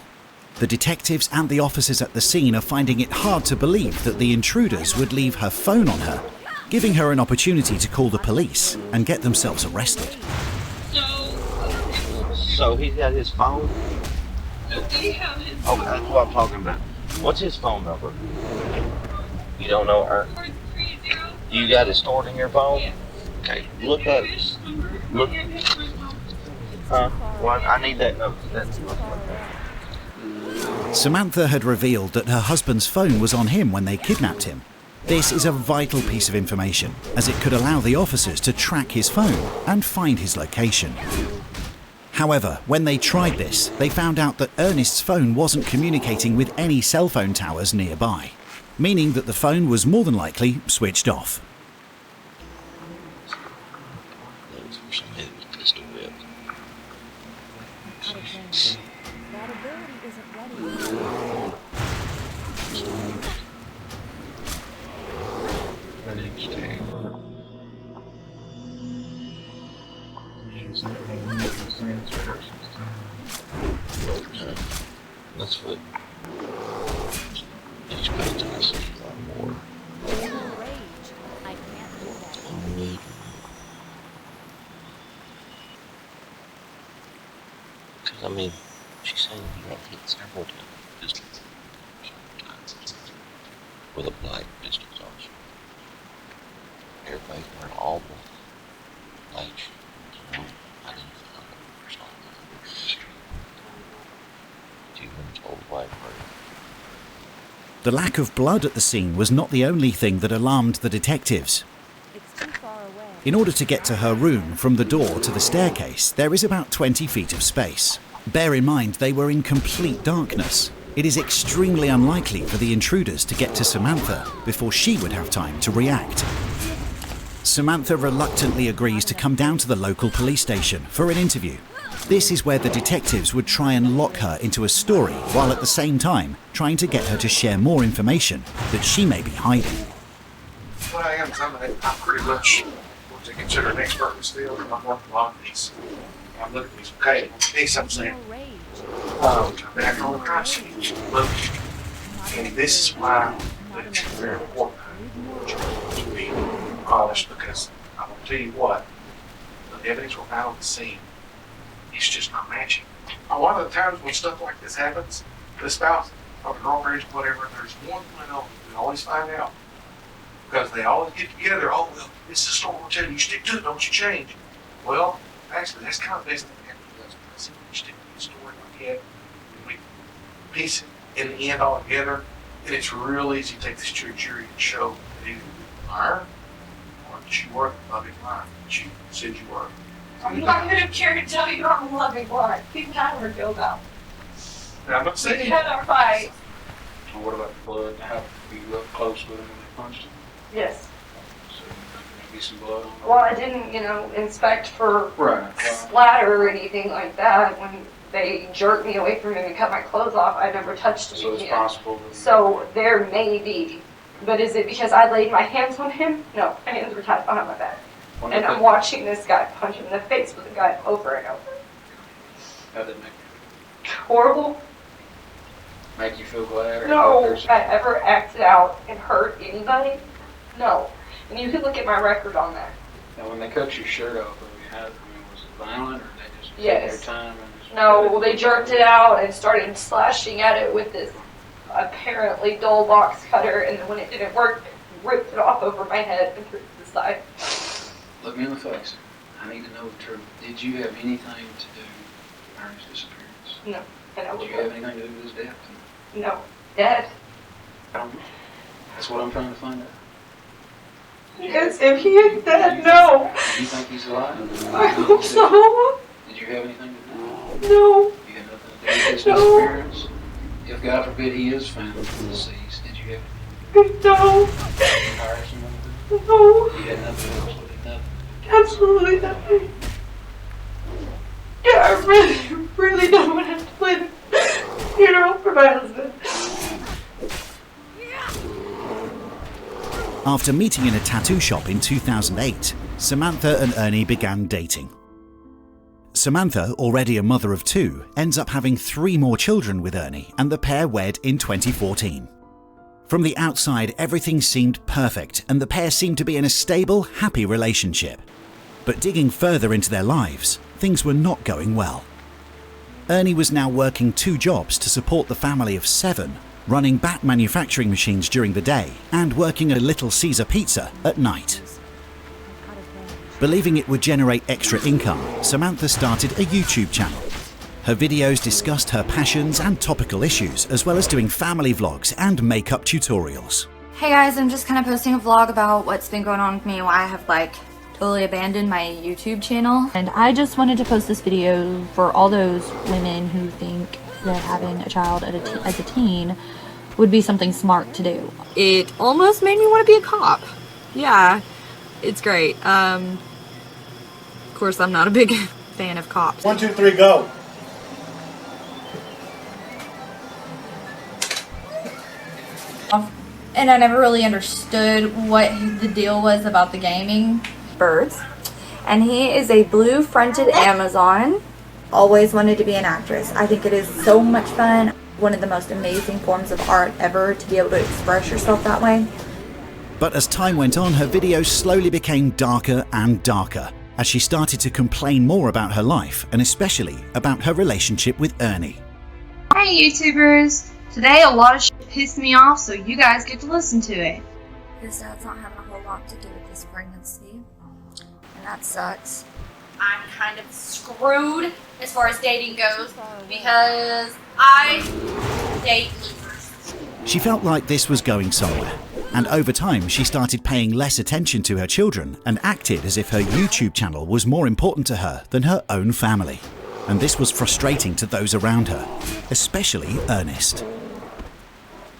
The detectives and the officers at the scene are finding it hard to believe that the intruders would leave her phone on her, giving her an opportunity to call the police and get themselves arrested.
So he's got his phone?
They have his
Okay, that's what I'm talking about. What's his phone number? You don't know her?
430.
You got it stored in your phone?
Yeah.
Okay, look up. Look. Well, I need that number.
Samantha had revealed that her husband's phone was on him when they kidnapped him. This is a vital piece of information, as it could allow the officers to track his phone and find his location. However, when they tried this, they found out that Ernest's phone wasn't communicating with any cell phone towers nearby, meaning that the phone was more than likely switched off.
That ability isn't ready.
That's what teach me to us a lot more.
Rage. I can't do that.
Because, I mean, she's saying you got hit several times with a black pistol officer. Everybody's wearing all black. Like, you know, I didn't find them or something. You were told white murder.
The lack of blood at the scene was not the only thing that alarmed the detectives.
It's too far away.
In order to get to her room from the door to the staircase, there is about 20 feet of space. Bear in mind they were in complete darkness. It is extremely unlikely for the intruders to get to Samantha before she would have time to react. Samantha reluctantly agrees to come down to the local police station for an interview. This is where the detectives would try and lock her into a story while at the same time trying to get her to share more information that she may be hiding.
What I am, I'm pretty much what they consider an expert in this field. I'm working on these. I'm looking at these. Okay, these I'm saying. Back on the price. Look, and this is why it's very important to be honest, because I will tell you what, the evidence we found on the scene, it's just not matching. A lot of the times when stuff like this happens, the spouse or the girlfriend, whatever, there's one point on we always find out. Because they always get together, oh, well, this is a story we'll tell you, stick to it, don't you change. Well, actually, that's kind of the best thing that happens. Because you stick to the story like that, and we piece it in the end all together, and it's real easy to take this to a jury and show that either you liar or that you were the loving wife that you said you were.
I'm not going to care to tell you I'm a loving wife. We've had our build-out.
Now, I'm not saying.
We had our fight.
Well, what about the blood? How were you up close with him when they punched him?
Yes.
So maybe some blood on
Well, I didn't, inspect for splatter or anything like that. When they jerked me away from him and cut my clothes off, I never touched him
So it's
again.
possible.
So there may be. But is it because I laid my hands on him? No, my hands were tied behind my back. And I'm watching this guy punch him in the face with a gun over and over.
How did it make
Horrible.
you feel glad?
No. I ever acted out and hurt anybody? No. And you can look at my record on that.
Now, when they cut your shirt off, was it violent or did they just take
Yes.
their time? And just
No, they jerked it out and started slashing at it with this apparently dull box cutter, and then when it didn't work, they ripped it off over my head and threw it to the side.
Look me in the face. I need to know the truth. Did you have anything to do with Ernest's disappearance?
No. And I
Did
would
you have anything to do with his death?
No. Dead.
That's what I'm trying to find out.
Yes, if he is dead, no.
Do you think he's alive?
I hope so.
Did you have anything to do?
No.
You had nothing to do with his disappearance? If God forbid he is found deceased, did you have anything
No.
to hire someone to do?
No.
You had nothing else with it, nothing?
Absolutely nothing. Yeah, I really don't want to have to plan a funeral for my husband.
After meeting in a tattoo shop in 2008, Samantha and Ernie began dating. Samantha, already a mother of two, ends up having 3 more children with Ernie, and the pair wed in 2014. From the outside, everything seemed perfect, and the pair seemed to be in a stable, happy relationship. But digging further into their lives, things were not going well. Ernie was now working 2 jobs to support the family of 7, running bat manufacturing machines during the day and working a Little Caesar pizza at night. Believing it would generate extra income, Samantha started a YouTube channel. Her videos discussed her passions and topical issues, as well as doing family vlogs and makeup tutorials.
Hey guys, I'm just kind of posting a vlog about what's been going on with me, why I have totally abandoned my YouTube channel. And I just wanted to post this video for all those women who think that having a child as a teen would be something smart to do. It almost made me want to be a cop. Yeah, it's great. Of course, I'm not a big fan of cops.
1, 2, 3, go.
And I never really understood what the deal was about the gaming birds. And he is a blue-fronted Amazon. Always wanted to be an actress. I think it is so much fun. One of the most amazing forms of art ever, to be able to express yourself that way.
But as time went on, her videos slowly became darker and darker as she started to complain more about her life and especially about her relationship with Ernie.
Hi YouTubers! Today a lot of shit pissed me off, so you guys get to listen to it.
His dad's not having a whole lot to do with this pregnancy, and that sucks.
I'm kind of screwed as far as dating goes because I date losers.
She felt like this was going somewhere, and over time she started paying less attention to her children and acted as if her YouTube channel was more important to her than her own family. And this was frustrating to those around her, especially Ernest.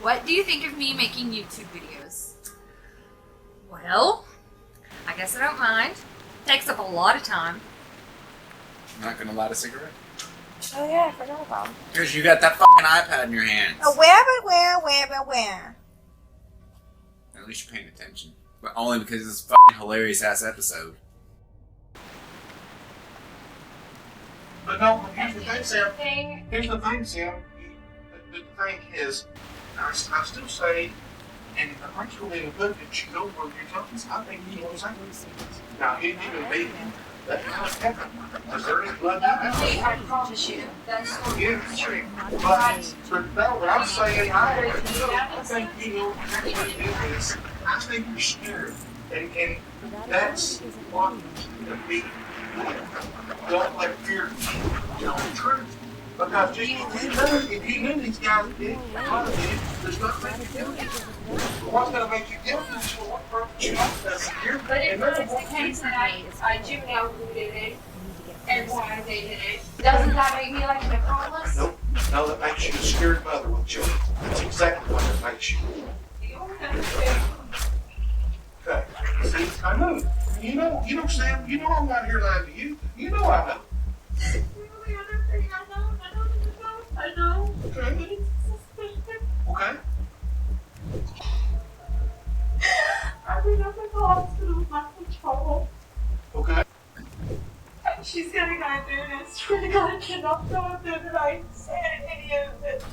What do you think of me making YouTube videos? Well, I guess I don't mind. Takes up a lot of time.
Not gonna light a cigarette?
Oh yeah, I forgot about them.
Because you got that fucking iPad in your hands.
Oh, where?
At least you're paying attention. But only because of this fucking hilarious ass episode.
But no, here's the thing, Sam. Here's the thing, Sam. The thing is, I still say, and I'm not sure in good that you know where you're talking. I think you know what I'm saying. Now, even me, that kind of happened. Is there any blood in that?
I promise you, that's
Yeah, true. But no, I'm saying, I think you know what you're going to do this. I think you're scared. And that's what the beat. Don't let fear tell the truth. Because if you knew these guys did, there's nothing you can do. What's going to make you guilty is what purpose you have to.
But it was the case that I do know who did it and why they did it. Doesn't that make me like an accomplice?
Nope. No, that makes you a scared mother with children. That's exactly what that makes you. Okay. See, I know. You know, Sam, you know I'm not here lying to you. You know I know.
I know.
Okay. Okay.
I've been up at the hospital with my control.
Okay.
And she's gonna go do this. She's gonna cannot go up there that I said any of it.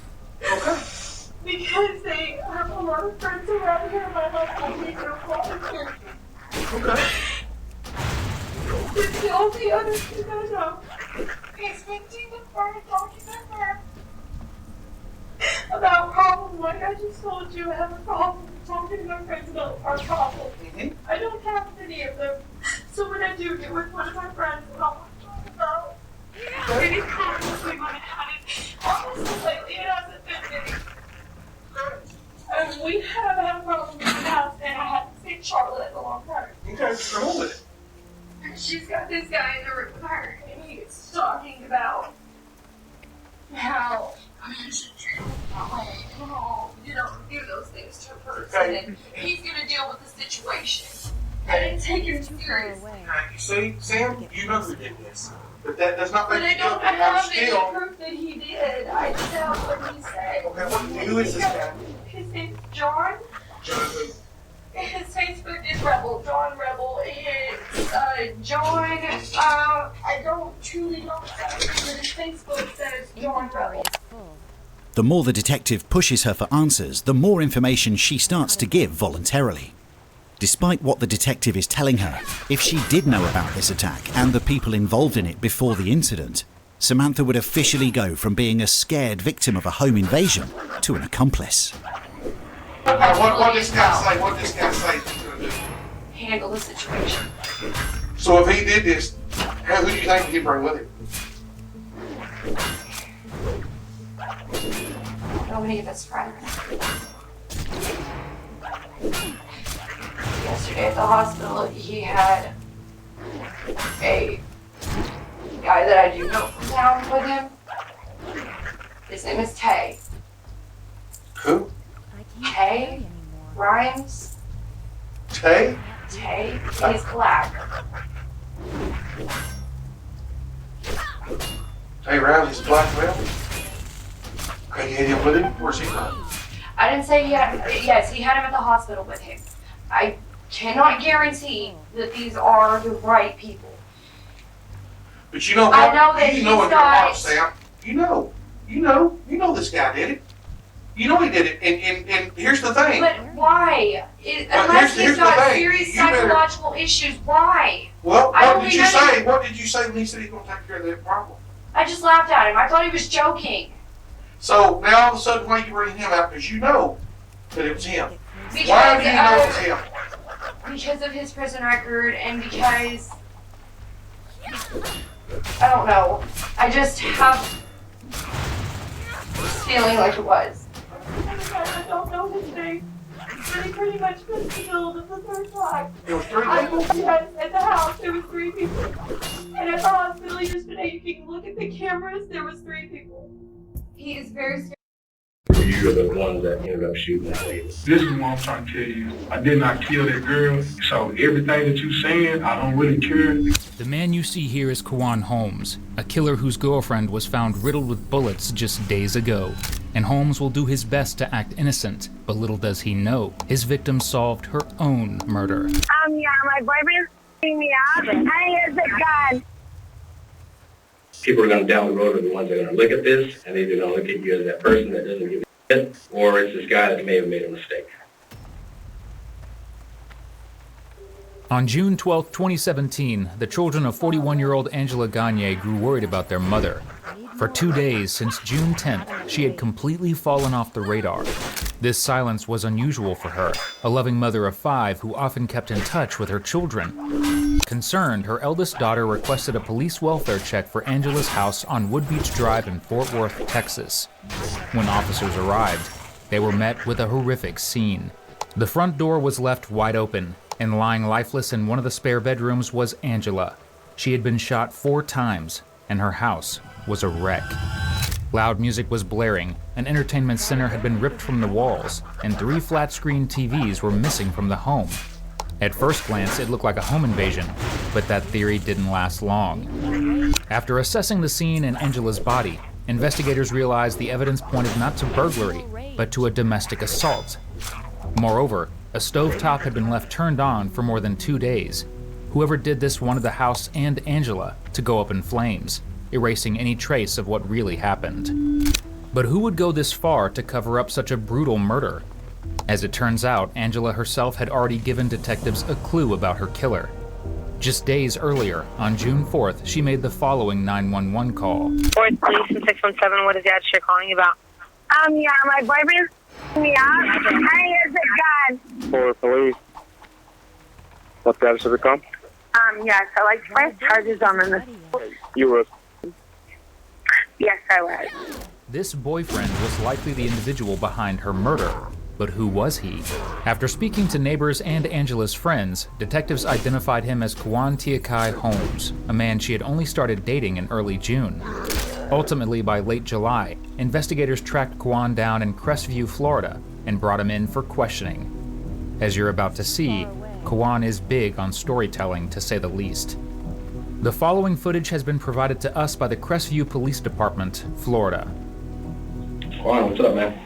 Okay.
Because they have a lot of friends around here. My husband needs their father.
Okay.
It's the only other thing I know. He's been to the bar talking to her about problems like I just told you. I have a problem talking to my friends about our problems. I don't have many of them. So when I do get with one of my friends, I don't want to talk about any problems we might have had. Honestly, lately it hasn't been many. And we have had problems in the house, and I haven't seen Charlotte in a long time.
Okay, what's wrong with it?
She's got this guy in the room with her, and he's talking about how you don't do those things to a person, and he's gonna deal with the situation. I didn't take him seriously.
You see, Sam, you know who did this. But that does not make
But I
you
don't
guilty.
have any proof that he did. I just have what he said.
Okay, who is this guy?
His name's John. His Facebook is Rebel, John Rebel. It's John, I don't truly know exactly, but his Facebook says John Rebel.
The more the detective pushes her for answers, the more information she starts to give voluntarily. Despite what the detective is telling her, if she did know about this attack and the people involved in it before the incident, Samantha would officially go from being a scared victim of a home invasion to an accomplice.
What did this guy say? What did this guy say he's gonna do?
Handle the situation.
So if he did this, who do you think he'd bring with him?
Nobody of his friends. Yesterday at the hospital, he had a guy that I do know from town with him. His name is Tay.
Who?
Tay Rhymes.
Tay?
Tay. He's black.
Tay Rhymes is a black male? Okay, you had him with him? Where's he from?
I didn't say he had. Yes, he had him at the hospital with him. I cannot guarantee that these are the right people.
But you know what?
I know that
you know
he's
what
got-
Sam. You know this guy did it. You know he did it, and here's the thing.
But why? Unless he's
here's the
got
thing.
serious
You better-
psychological issues, why?
Well,
I
what
don't
did
think
you
I
say?
did-
What did you say when he said he's gonna take care of that problem?
I just laughed at him. I thought he was joking.
So now all of a sudden, why are you bringing him out? Because you know that it was him.
Because
Why do you know it was him?
Because of his prison record and because I don't know. I just have this feeling like it was.
I don't know his name. But he pretty much was killed at the third time.
It was 3
I
people?
was, yes, at the house there was 3 people. And at the hospital yesterday, you can look at the cameras, there was 3 people. He is very scared.
You are the ones that ended up shooting that lady. This is what I'm trying to tell you. I did not kill that girl, so everything that you're saying, I don't really care.
The man you see here is Kawan Holmes, a killer whose girlfriend was found riddled with bullets just days ago. And Holmes will do his best to act innocent, but little does he know, his victim solved her own murder.
Yeah, my boyfriend's f***ing me out, and he has a gun.
People are going to down the road are the ones that are going to look at this, and they're going to look at you as that person that doesn't give a shit, or it's this guy that may have made a mistake.
On June 12, 2017, the children of 41-year-old Angela Gagne grew worried about their mother. For 2 days, since June 10th, she had completely fallen off the radar. This silence was unusual for her, a loving mother of 5 who often kept in touch with her children. Concerned, her eldest daughter requested a police welfare check for Angela's house on Wood Beach Drive in Fort Worth, Texas. When officers arrived, they were met with a horrific scene. The front door was left wide open, and lying lifeless in one of the spare bedrooms was Angela. She had been shot 4 times, and her house was a wreck. Loud music was blaring, an entertainment center had been ripped from the walls, and 3 flat-screen TVs were missing from the home. At first glance, it looked like a home invasion, but that theory didn't last long. After assessing the scene and Angela's body, investigators realized the evidence pointed not to burglary, but to a domestic assault. Moreover, a stovetop had been left turned on for more than 2 days. Whoever did this wanted the house and Angela to go up in flames, erasing any trace of what really happened. But who would go this far to cover up such a brutal murder? As it turns out, Angela herself had already given detectives a clue about her killer. Just days earlier, on June 4th, she made the following 911 call.
Fourth Police in 617, what is that you're calling about? Yeah, my boyfriend's f***ing me out, and he has a gun.
For police. What status of the call?
Yes, I like to press charges on him.
You were.
Yes, I was.
This boyfriend was likely the individual behind her murder. But who was he? After speaking to neighbors and Angela's friends, detectives identified him as Kawan Tiakai Holmes, a man she had only started dating in early June. Ultimately, by late July, investigators tracked Kawan down in Crestview, Florida, and brought him in for questioning. As you're about to see, Kawan is big on storytelling, to say the least. The following footage has been provided to us by the Crestview Police Department, Florida.
Kawan, what's up, man?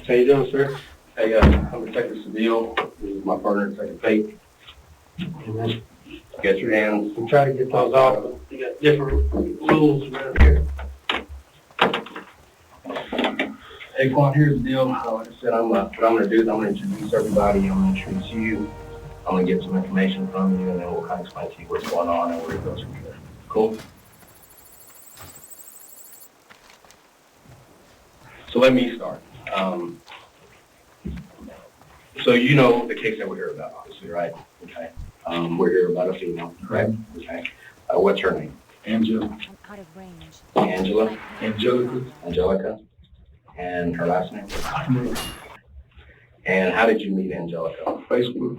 How you doing, sir? Hey, I'm Detective Seville. This is my partner, Detective Fate. Get your hands. I'm trying to get those off. You got different rules around here. Hey, Quan, here's the deal. Like I said, what I'm going to do is I'm going to introduce everybody. I'm going to introduce you. I'm going to get some information from you, and then we'll kind of explain to you what's going on and where it goes from here. Cool?
So let me start. So you know the case that we're here about, obviously, right? Okay. We're here about a female, right? Okay. What's her name?
Angela.
I'm out of range.
Angela.
Angelica.
Angelica. And her last name? And how did you meet Angelica?
Facebook.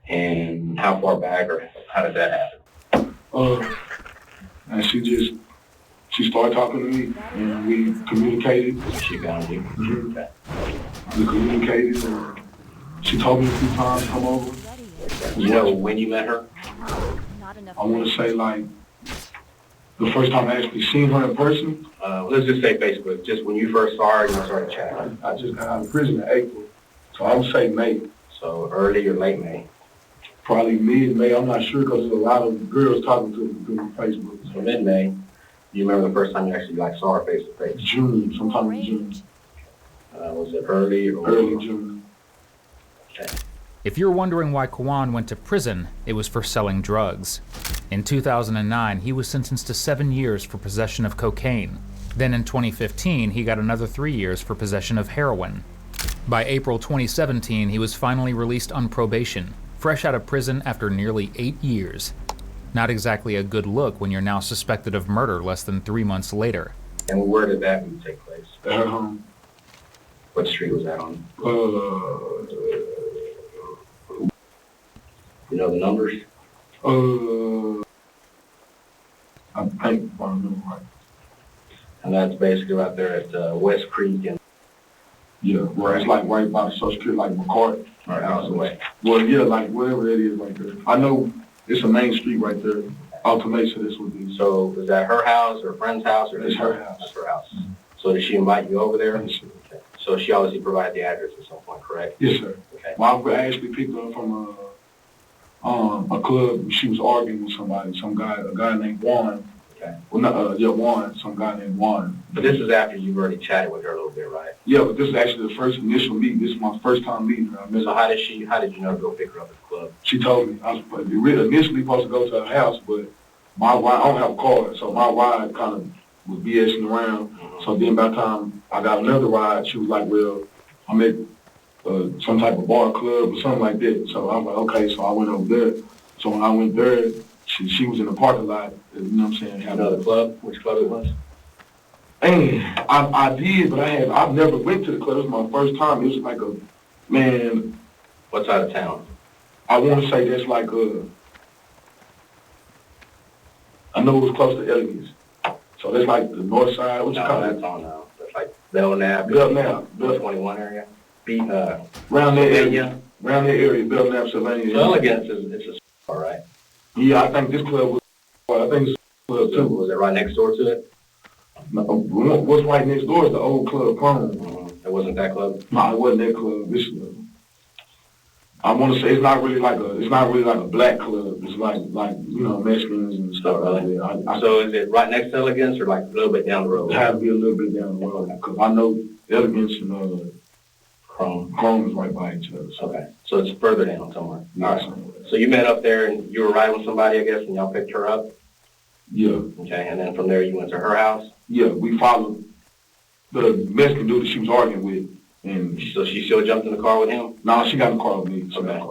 And how far back, or how did that happen?
And she started talking to me, and we communicated.
She found you.
Mm-hmm. Okay. We communicated, and she told me a few times to come over.
You know when you met her?
I want to say like the first time I actually seen her in person.
Let's just say Facebook. Just when you first saw her, you started chatting.
I just got out of prison in April, so I would say May.
So early or late May?
Probably mid-May. I'm not sure because there's a lot of girls talking to me through Facebook.
So mid-May. You remember the first time you actually saw her face to face?
June, sometime in June.
Was it early or
early June?
Okay.
If you're wondering why Kawan went to prison, it was for selling drugs. In 2009, he was sentenced to 7 years for possession of cocaine. Then in 2015, he got another 3 years for possession of heroin. By April 2017, he was finally released on probation, fresh out of prison after nearly 8 years. Not exactly a good look when you're now suspected of murder less than 3 months later.
And where did that meet take place?
At her home.
What street was that on? You know the numbers?
I think I remember right.
And that's basically right there at West Creek and...
Yeah, where it's like right by the Social Security, like McCart.
Right, hours away.
Well, yeah, like wherever that is right there. I know it's a main street right there. Automation, this would be.
So was that her house or a friend's house? Or
it's her house.
That's her house. Mm-hmm. So did she invite you over there?
Yes, sir.
Okay. So she obviously provided the address at some point, correct?
Yes, sir.
Okay.
Well, I actually picked her up from a club. She was arguing with somebody, a guy named Juan.
Okay.
Well, not, Juan, some guy named Juan.
But this is after you've already chatted with her a little bit, right?
Yeah, but this is actually the first initial meeting. This is my first time meeting her.
So how did you know to go pick her up at the club?
She told me. I was initially supposed to go to her house, but my ride, I don't have a car, so my ride kind of was BSing around. Mm-hmm. So then by the time I got another ride, she was like, well, I'm at some type of bar club or something like that. So I was like, okay, so I went over there. So when I went there, she was in the parking lot, you know what I'm saying?
You know the club? Which club it was?
And I did, but I've never went to the club. It was my first time. It was like
what side of town?
I want to say that's like I know it was close to Elegance. So that's like the north side. What you call
that's
it?
on that's like Belknap.
Belknap.
21 area.
Around that area. Around that area, Belknap, Sylvania.
So Elegance it's a all right.
Yeah, I think this club was. I think it's club too.
Was it right next door to it?
No, what's right next door is the old club Chrome.
Mm-hmm. It wasn't that club?
No, it wasn't that club. This club. I want to say it's not really like a black club. It's like you know, Mexicans and stuff like that.
So is it right next to Elegance or like a little bit down the road?
It had to be a little bit down the road because I know Elegance and Chrome is right by each other. So.
Okay, so it's further down somewhere.
Not
somewhere. So you met up there and you were riding with somebody, I guess, and y'all picked her up?
Yeah.
Okay, and then from there you went to her house?
Yeah, we followed the Mexican dude that she was arguing with. And
so she still jumped in the car with him?
No, she got in the car with me.
Okay.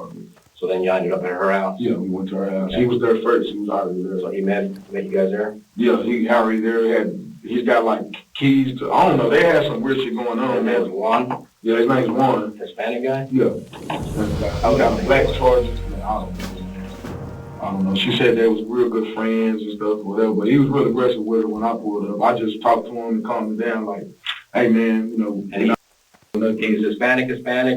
So then you ended up at her house?
Yeah, we went to her house. Okay. He was there first. He was already there.
So he met you guys there?
Yeah, he already there. He's got like keys to, I don't know, they had some weird shit going on.
His name's Juan?
Yeah, his name's Juan.
Hispanic guy?
Yeah. I got black charges. I don't know. She said they was real good friends and stuff, whatever. But he was real aggressive with her when I pulled up. I just talked to him and calmed him down, like, hey man, you know.
And he's Hispanic,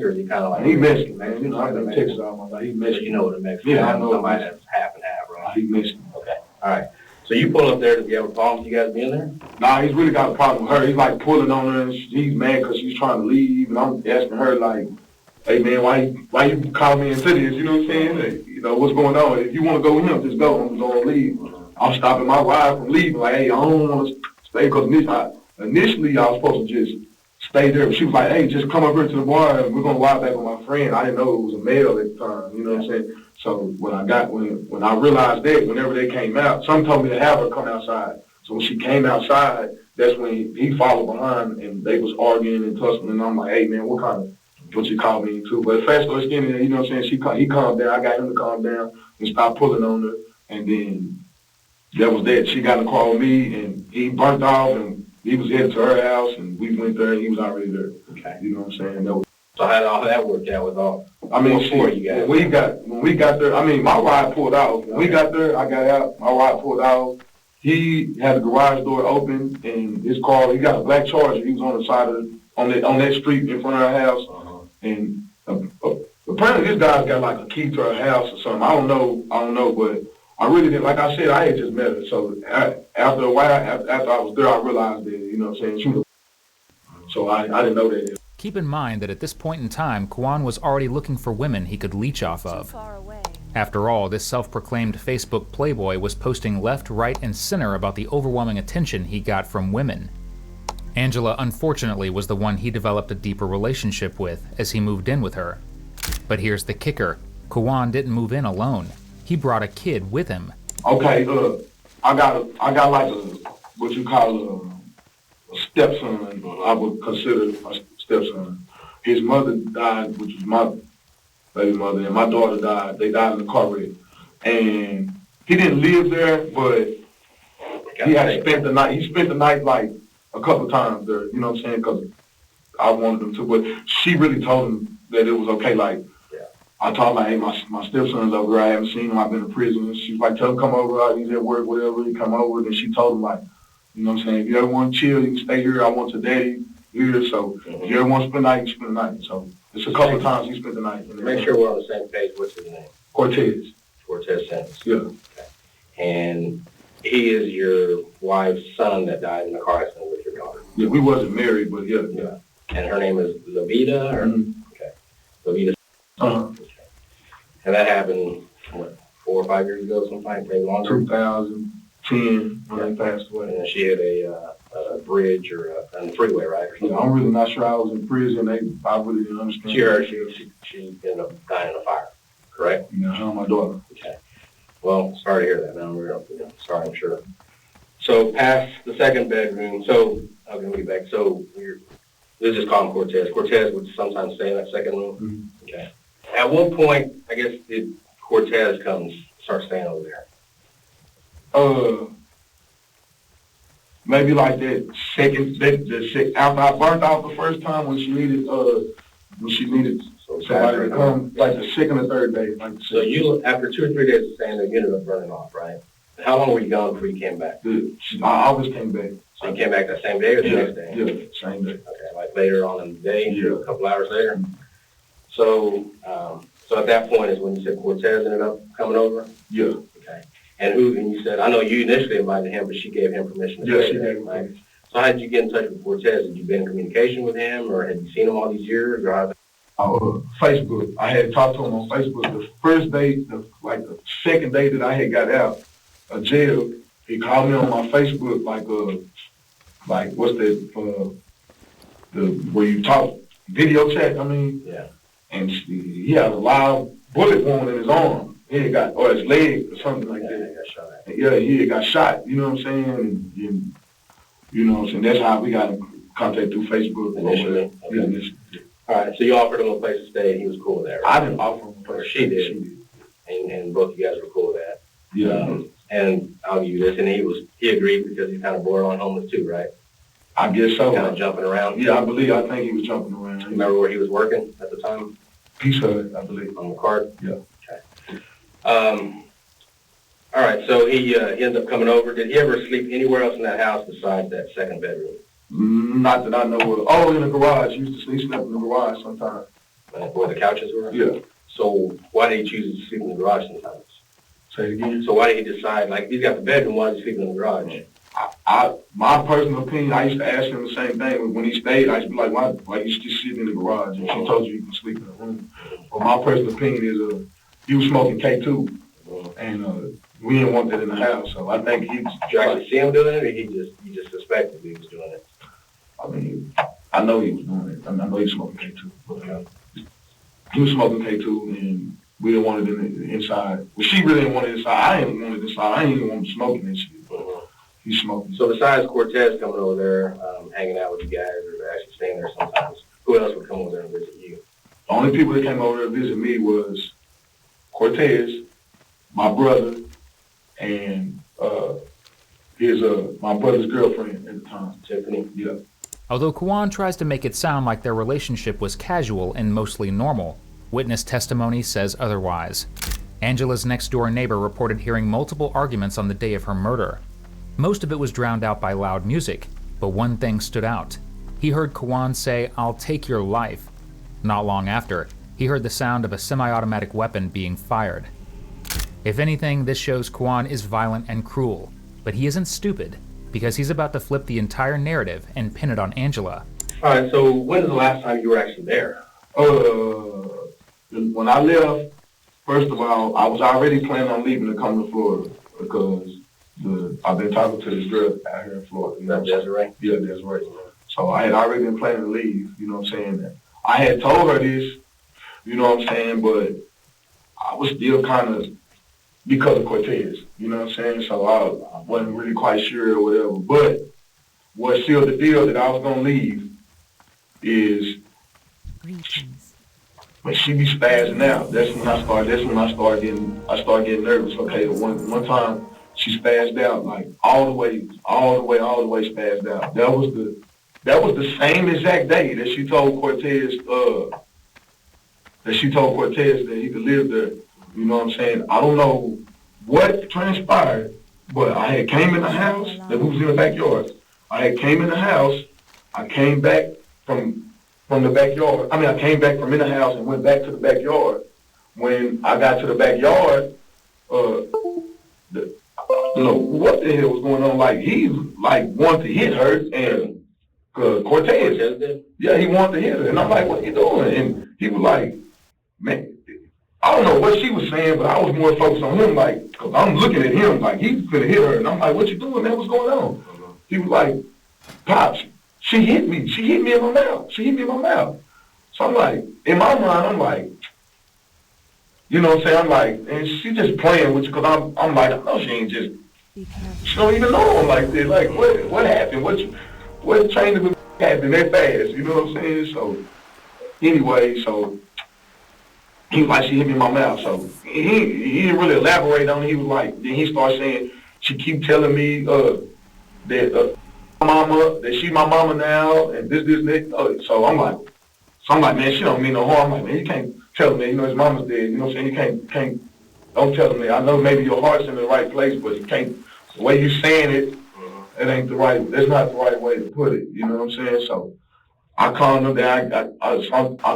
or is he kind of like?
He Mexican, man. You know, I've been Texas all my life. He Mexican.
You know what a Mexican?
Yeah, I know.
Somebody that's half and half, right?
He Mexican.
Okay. All right. So you pull up there. Did you have a problem with you guys being there?
Nah, he's really got a problem with her. He's like pulling on her, and he's mad because she's trying to leave, and I'm asking her like, hey man, why you call me into this? You know what I'm saying? Like, you know, what's going on? If you want to go with him, just go. I'm just going to leave. I'm stopping my ride from leaving. Like, hey, I don't want to stay because initially I was supposed to just stay there. But she was like, hey, just come up here to the bar and we're going to ride back with my friend. I didn't know it was a male at the time. You know what I'm saying? So when I realized that, whenever they came out, some told me to have her come outside. So when she came outside,
that's when he followed behind and they was arguing and tussling, and I'm like, hey man, what you call me into? But fast or skinny, you know what I'm saying? He calmed down. I got him to calm down and stop pulling on her, and then that was that. She got in the car with me, and he burnt off, and he was headed to her house, and we went there, and he was already there.
Okay.
You know what I'm saying? That was,
So how did all that work out with all?
I mean,
before you guys?
when we got there, I mean, my ride pulled out. When we got there, I got out. My ride pulled out. He had the garage door open, and his car. He got a black Charger. He was on the side of on that street in front of our house, and apparently this guy's got like a key to her house or something. I don't know, but I really didn't. Like I said, I had just met her. So after a while, after I was there, I realized that, you know what I'm saying, she was. So I didn't know that.
Keep in mind that at this point in time, Kwan was already looking for women he could leech off of. After all, this self-proclaimed Facebook playboy was posting left, right, and center about the overwhelming attention he got from women. Angela, unfortunately, was the one he developed a deeper relationship with as he moved in with her. But here's the kicker. Kwan didn't move in alone. He brought a kid with him.
Okay, I got like what you call a stepson. I would consider a stepson. His mother died, which was my baby mother, and my daughter died. They died in a car wreck. And he didn't live there, but he had spent the night. He spent the night like a couple times there, you know what I'm saying? Because I wanted him to. But she really told him that it was okay. Like, I told her, hey, my stepson's over there. I haven't seen him. I've been in prison. She was like, tell him come over. He's at work, whatever. He come over. Then she told him, like, you know what I'm saying? If you ever want to chill, you can stay here. I want your daddy here. So if you ever want to spend the night, you spend the night. So it's a couple of times he spent the night.
Make sure we're on the same page. What's his name?
Cortez.
Cortez Sands.
Yeah.
Okay. And he is your wife's son that died in a car accident with your daughter.
Yeah, we wasn't married, but yeah.
And her name is Levita, or okay, Levita.
Okay.
And that happened what, 4 or 5 years ago, sometime, maybe longer.
2010 when they passed away.
And she had a bridge or a freeway, right? Or
Yeah, I'm really not sure. I was in prison. I really didn't understand.
She ended up dying in a fire, correct?
Yeah, her and my daughter.
Okay. Well, sorry to hear that. Now sorry, I'm sure. So past the second bedroom. So okay, let me get back. So let's just call him Cortez. Cortez would sometimes stay in that second room.
Mm-hmm.
Okay. At what point, I guess, did Cortez start staying over there?
Maybe like that after I burnt out the first time when she needed somebody to come, like the second or third day.
So you, after 2 or 3 days of staying there, you ended up burning off, right? How long were you gone before you came back?
I always came back.
So you came back that same day or the next day?
Yeah, same day.
Okay, like later on in the day, a couple hours later? So, so at that point is when you said Cortez ended up coming over?
Yeah.
Okay. And you said, I know you initially invited him, but she gave him permission to stay there, right? So how did you get in touch with Cortez? Had you been in communication with him, or had you seen him all these years, or how?
Facebook. I had talked to him on Facebook. The first day, the second day that I had got out of jail, he called me on my Facebook, like what's that, where you talk, video chat, I mean?
Yeah.
And he had a loud bullet wound in his arm. Or his leg or something like that.
He got shot at.
Yeah, he had got shot, you know what I'm saying? And you know what I'm saying? That's how we got in contact through Facebook.
Initially? Okay.
Yeah, initially.
All right, so you offered him a place to stay, and he was cool with that, right?
I didn't offer him a place.
Or she did. And both you guys were cool with that.
Yeah.
And I'll give you this, and he agreed because he's kind of borderline homeless too, right?
I guess so.
Kind of jumping around.
Yeah, I think he was jumping around.
Remember where he was working at the time?
Peace Hut, I believe.
On the cart?
Yeah.
All right, so he ended up coming over. Did he ever sleep anywhere else in that house besides that second bedroom?
Not that I know of. Oh, in the garage. He used to sleep in the garage sometimes.
Where the couches were?
Yeah.
So why did he choose to sleep in the garage sometimes?
Say it again?
So why did he decide, like, he's got the bedroom, why is he sleeping in the garage?
My personal opinion, I used to ask him the same thing. When he stayed, I used to be like, why you just sitting in the garage? And she told you can sleep in the room. But my personal opinion is he was smoking K2. And we didn't want that in the house. So I think he was...
Did you actually see him doing it, or you just suspected he was doing it?
I mean, I know he was doing it. I know he was smoking K2. But, he was smoking K2, and we didn't want it inside. Well, she really didn't want it inside. I didn't want it inside. I didn't even want him smoking and shit. But He's smoking.
So besides Cortez coming over there, hanging out with you guys, or actually staying there sometimes, who else would come over there and visit you?
The only people that came over there to visit me was Cortez, my brother, and my brother's girlfriend at the time.
Tiffany.
Yeah.
Although Kwan tries to make it sound like their relationship was casual and mostly normal, witness testimony says otherwise. Angela's next-door neighbor reported hearing multiple arguments on the day of her murder. Most of it was drowned out by loud music, but one thing stood out. He heard Kwan say, "I'll take your life." Not long after, he heard the sound of a semi-automatic weapon being fired. If anything, this shows Kwan is violent and cruel, but he isn't stupid, because he's about to flip the entire narrative and pin it on Angela.
All right, so when was the last time you were actually there?
When I left, first of all, I was already planning on leaving to come to Florida because I've been talking to this girl out here in Florida. You know,
Desiree?
Yeah, Desiree. So I had already been planning to leave, you know what I'm saying? I had told her this, you know what I'm saying, but I was still kind of, because of Cortez, you know what I'm saying? So I wasn't really quite sure or whatever. But what sealed the deal that I was going to leave is when she be spazzing out. That's when I started getting nervous. Okay, one time she spazzed out, like all the way spazzed out. That was the same exact day that she told Cortez that he could live there. You know what I'm saying? I don't know what transpired, but I had came in the house, that we was in the backyard. I had came in the house, I came back from the backyard. I mean, I came back from in the house and went back to the backyard. When I got to the backyard, what the hell was going on? Like, he, wanted to hit her, and Cortez, yeah, he wanted to hit her. And I'm like, what are you doing? And he was like, man, I don't know what she was saying, but I was more focused on him, like, because I'm looking at him like he's gonna hit her. And I'm like, what you doing, man? What's going on? He was like, Pops, she hit me in my mouth. So I'm like, in my mind, I'm like, you know what I'm saying? I'm like, and she just playing with you, because I'm like, I know she ain't just, she don't even know him like this. Like, what happened? What changed the happened that fast? You know what I'm saying? So, anyway, so he was like, she hit me in my mouth. So he didn't really elaborate on it. He was like, then he started saying, she keep telling me that she my mama now, and this, that. So I'm like, man, she don't mean no harm. I'm like, man, you can't tell him that, you know, his mama's dead. You know what I'm saying? You can't, don't tell him that. I know maybe your heart's in the right place, but you can't, the way you saying it, that's not the right way to put it. You know what I'm saying? So I calmed her down. I'm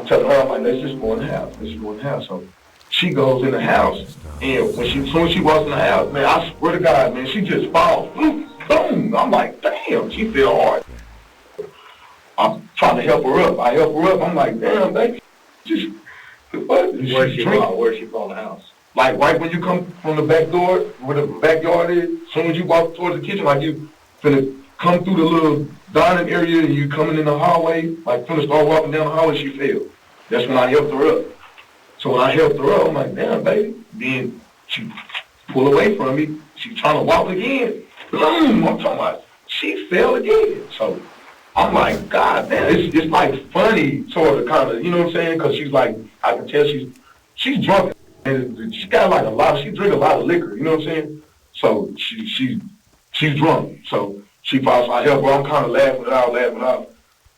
telling her, I'm like, let's just go in the house. So she goes in the house, and as soon as she walks in the house, man, I swear to God, man, she just falls. Boom, boom. I'm like, damn, she feel hard. I'm trying to help her up. I help her up. I'm like, damn, baby, just what?
Where's she from the house?
Like right when you come from the back door, where the backyard is, as soon as you walk towards the kitchen, like you finna come through the little dining area and you coming in the hallway, like finna start walking down the hallway, she fell. That's when I helped her up. So when I helped her up, I'm like, damn, baby. Then she pulled away from me. She trying to walk again. Boom! I'm talking about, she fell again. So I'm like, God damn, it's like funny, sort of, kind of, you know what I'm saying? Because she's like, I can tell she's drunk. And she got like she drink a lot of liquor, you know what I'm saying? So she's drunk. So she falls, I help her, I'm kind of laughing it out.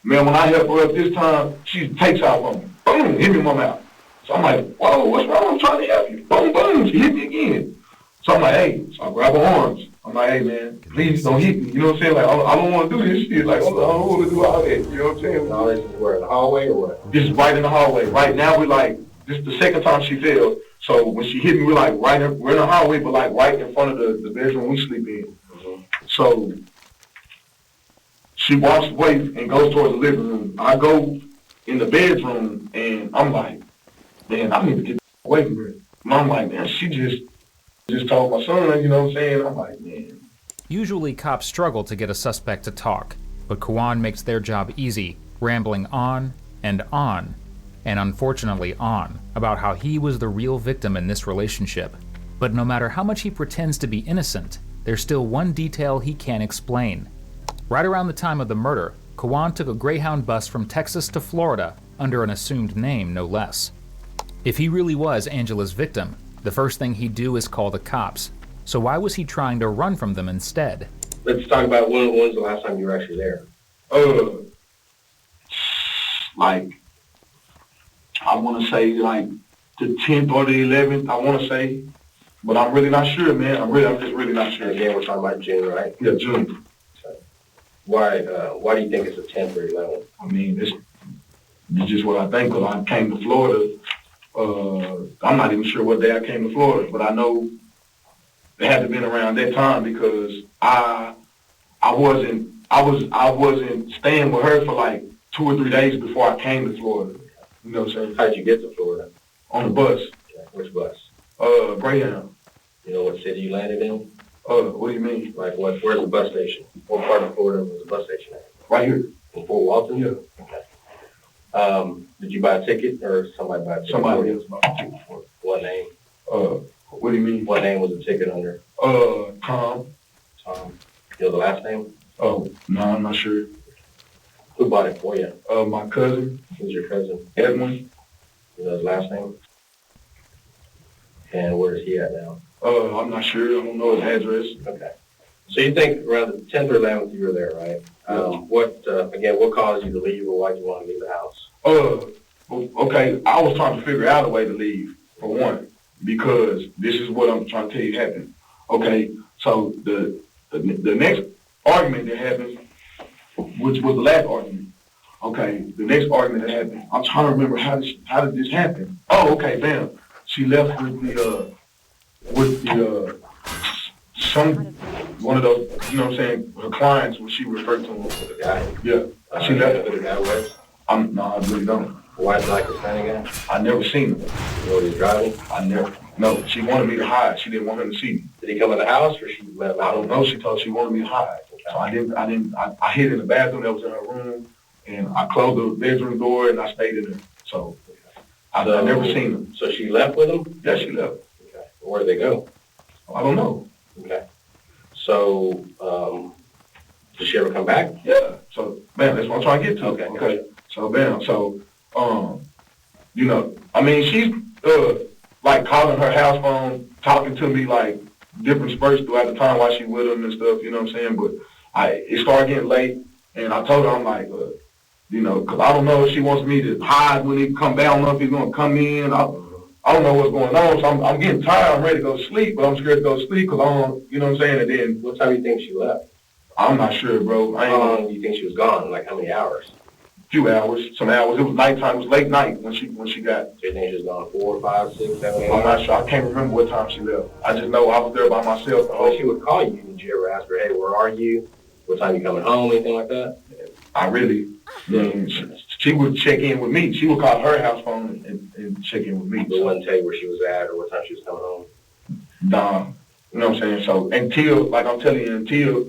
Man, when I help her up this time, she takes off on me. Boom, hit me in my mouth. So I'm like, whoa, what's wrong? I'm trying to help you. Boom, boom, she hit me again. So I'm like, hey, so I grab her arms. I'm like, hey, man, please don't hit me. You know what I'm saying? Like, I don't want to do this shit. Like, I don't want to do all that. You know what I'm saying?
All this is where, in the hallway or what?
Just right in the hallway. Right now, we're like, this is the second time she fell. So when she hit me, we're in the hallway, but like right in front of the bedroom we sleep in. Mm-hmm. So she walks away and goes towards the living room. I go in the bedroom and I'm like, man, I need to get away from her. And I'm like, man, she just told my son, you know what I'm saying? I'm like, man.
Usually cops struggle to get a suspect to talk, but Kwan makes their job easy, rambling on, and unfortunately on, about how he was the real victim in this relationship. But no matter how much he pretends to be innocent, there's still one detail he can't explain. Right around the time of the murder, Kawan took a Greyhound bus from Texas to Florida under an assumed name, no less. If he really was Angela's victim, the first thing he'd do is call the cops. So why was he trying to run from them instead?
Let's talk about when's the last time you were actually there?
Like, I want to say like the 10th or the 11th, I want to say. But I'm really not sure, man. I'm just really not sure.
Again, we're talking about June, right?
Yeah, June.
Why do you think it's the 10th or 11th?
I mean, it's just what I think, because I came to Florida. I'm not even sure what day I came to Florida, but I know it had to have been around that time because I wasn't staying with her for like 2 or 3 days before I came to Florida. You know what I'm saying?
How'd you get to Florida?
On the bus.
Okay. Which bus?
Greyhound.
You know what city you landed in?
What do you mean?
Like where's the bus station? What part of Florida was the bus station at?
Right here.
In Fort Walton?
Yeah.
Okay. Did you buy a ticket or somebody buy a ticket?
Somebody else bought a ticket for it.
What name?
What do you mean?
What name was the ticket under?
Tom.
Tom. You know the last name?
Oh, no, I'm not sure.
Who bought it for you?
My cousin.
Who's your cousin?
Edwin.
You know his last name? And where is he at now?
I'm not sure. I don't know his address.
Okay. So you think around the 10th or 11th you were there, right? What caused you to leave, or why did you want to leave the house?
Okay, I was trying to figure out a way to leave, for one, because this is what I'm trying to tell you happened. Okay, so the next argument that happened, which was the last argument, okay, the next argument that happened, I'm trying to remember how did this happen? Oh, okay, bam. She left with one of those, you know what I'm saying, her clients, when she referred to him as the guy. Yeah. She left with the guy was? No, I really don't.
Why is like Hispanic guy?
I never seen him.
You know what he's driving?
No, she wanted me to hide. She didn't want him to see me.
Did he come in the house or she let him out?
I don't know. She told she wanted me to hide. So I hid in the bathroom that was in her room, and I closed the bedroom door and I stayed in there. So I never seen him.
So she left with him?
Yeah, she left.
Okay. Where did they go?
I don't know.
Okay. So, did she ever come back?
Yeah. So, man, that's what I'm trying to get to.
Okay.
So, bam. So, you know, I mean, she's, like, calling her house phone, talking to me, like, different spurts throughout the time while she with him and stuff, you know what I'm saying? But it started getting late, and I told her, I'm like, you know, because I don't know if she wants me to hide when he come down, I don't know if he's going to come in. I don't know what's going on, so I'm getting tired. I'm ready to go to sleep, but I'm scared to go to sleep because I don't, you know what I'm saying? And then,
what time do you think she left?
I'm not sure, bro.
How long do you think she was gone? Like how many hours?
A few hours, some hours. It was nighttime. It was late night when she got.
So you think she was gone 4, 5, 6, 7, 8
I'm not sure. I can't remember what time she left. I just know I was there by myself.
When she would call you, did you ever ask her, hey, where are you? What time you coming home? Anything like that?
I really, she would check in with me. She would call her house phone and check in with me.
But wouldn't tell you where she was at or what time she was coming home?
Nah, you know what I'm saying? So until, like I'm telling you, until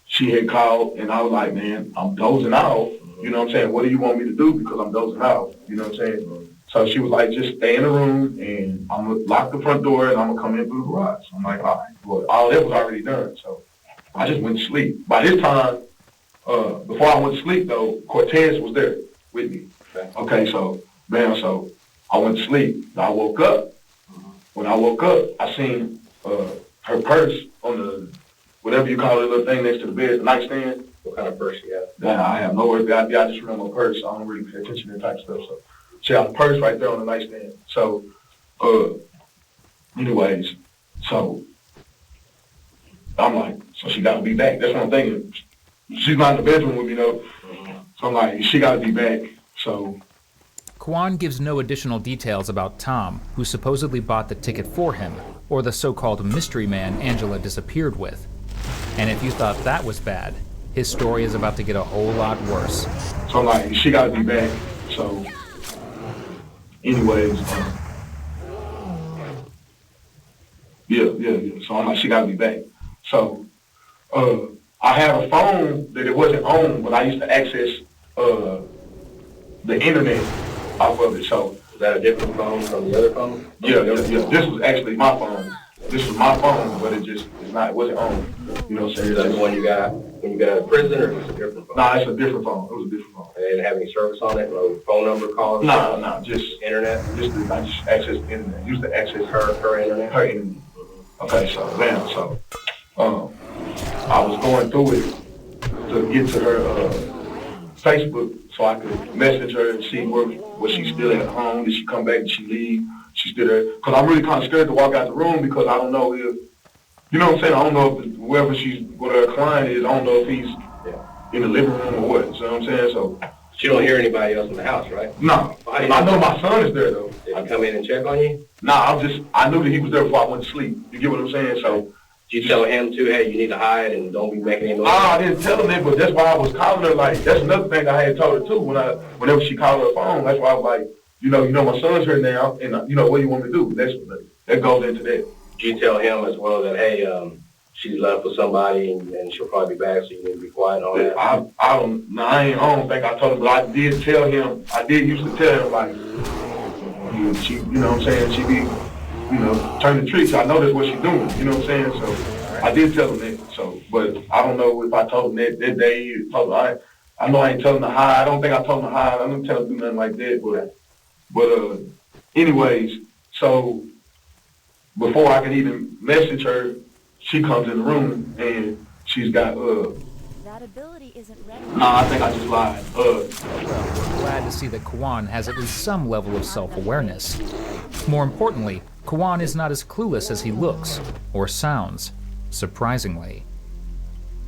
she had called and I was like, man, I'm dozing out. You know what I'm saying? What do you want me to do? Because I'm dozing out. You know what I'm saying? So she was like, just stay in the room and I'm going to lock the front door and I'm going to come in through the garage. I'm like, all right. Well, all that was already done. So I just went to sleep. By this time, before I went to sleep, though, Cortez was there with me. Okay, so, bam, so I went to sleep. I woke up. When I woke up, I seen her purse on the, whatever you call it, little thing next to the bed, the nightstand.
What kind of purse she had?
Yeah, I have no idea. I just remember a purse. I don't really pay attention to that type of stuff. So she had a purse right there on the nightstand. So, anyways, so I'm like, so she got to be back. That's what I'm thinking. She's not in the bedroom with me, though. So I'm like, she got to be back. So
Kwan gives no additional details about Tom, who supposedly bought the ticket for him, or the so-called mystery man Angela disappeared with. And if you thought that was bad, his story is about to get a whole lot worse.
So I'm like, she got to be back. So anyways, yeah. So I'm like, she got to be back. So I have a phone that it wasn't on, but I used to access the internet off of it. So
is that a different phone from the other phone?
Yeah. This was actually my phone. this was my phone, but it wasn't on. You know what I'm saying?
Is that the one you got when you got out of prison, or is it a different phone?
Nah, it's a different phone. It was a different phone.
They didn't have any service on it, no phone number calls?
Nah, just
internet?
I just access the internet. Used to access
her internet?
Her internet. Okay, so I was going through it to get to her Facebook so I could message her and see was she still at home? Did she come back? Did she leave? She's still there. Because I'm really kind of scared to walk out the room because I don't know if, you know what I'm saying? I don't know if whoever what her client is, I don't know if he's in the living room or what. You know what I'm saying? So
you don't hear anybody else in the house, right?
No. I know my son is there though.
Did he come in and check on you?
Nah, I knew that he was there before I went to sleep. You get what I'm saying? So
you tell him too, hey, you need to hide and don't be making any noise?
I didn't tell him that, but that's why I was calling her. Like, that's another thing I had told her too. Whenever she called her phone, that's why I was like, you know, my son's here now, and you know, what do you want me to do? That goes into that.
Did you tell him as well that, hey, she's left with somebody and she'll probably be back, so you need to be quiet and all that?
I don't think I told him, but I did tell him. I did used to tell him, like, she, you know what I'm saying? She be, you know, turn the tricks. I know that's what she's doing. You know what I'm saying? So I did tell him that. So, but I don't know if I told him that day. I know I ain't telling him to hide. I don't think I told him to hide. I didn't tell him to do nothing like that. But anyways, so before I can even message her, she comes in the room and she's got
That ability isn't ready.
Nah, I think I just lied.
Well, we're glad to see that Kawan has at least some level of self-awareness. More importantly, Kawan is not as clueless as he looks or sounds, surprisingly.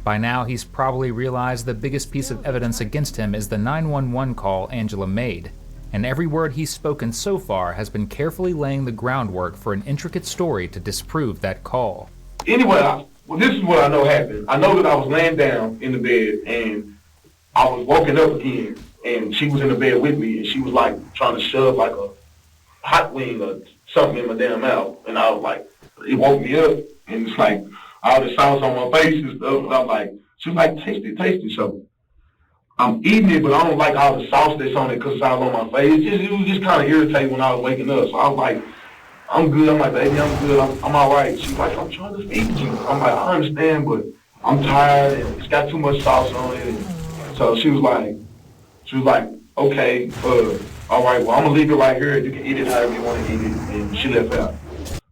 By now, he's probably realized the biggest piece of evidence against him is the 911 call Angela made, and every word he's spoken so far has been carefully laying the groundwork for an intricate story to disprove that call.
Anyway, this is what I know happened. I know that I was laying down in the bed and I was woken up again, and she was in the bed with me, and she was like trying to shove like a hot wing or something in my damn mouth, and I was like, it woke me up, and it's like all the sauce on my face and stuff, and I'm like, she was like, taste it. So I'm eating it, but I don't like all the sauce that's on it because it's all on my face. It was just kind of irritating when I was waking up. So I was like, I'm good. I'm like, baby, I'm good. I'm all right. She's like, I'm trying to feed you. I'm like, I understand, but I'm tired and it's got too much sauce on it. And so she was like, okay, all right, well, I'm gonna leave it right here. You can eat it however you want to eat it. And she left out.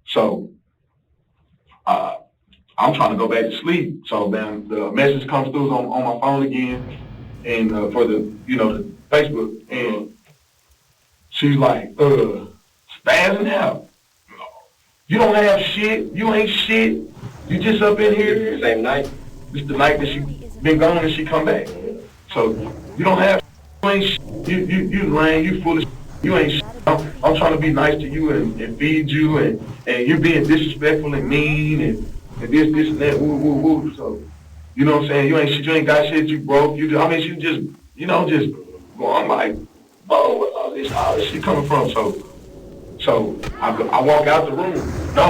So I'm trying to go back to sleep. So then the message comes through on my phone again, and for the the Facebook, and she's like, spazzing out. You don't have shit. You ain't shit. You just up in here.
Same night?
It's the night that she been gone and she come back. So you don't have. You ain't shit. You lame. You full of shit. You ain't shit. I'm trying to be nice to you and feed you, and you're being disrespectful and mean and this and that. Woo woo woo. So you know what I'm saying? You ain't shit. You ain't got shit. You broke. She just well, I'm like, whoa, where all this shit coming from? So I walk out the room. No.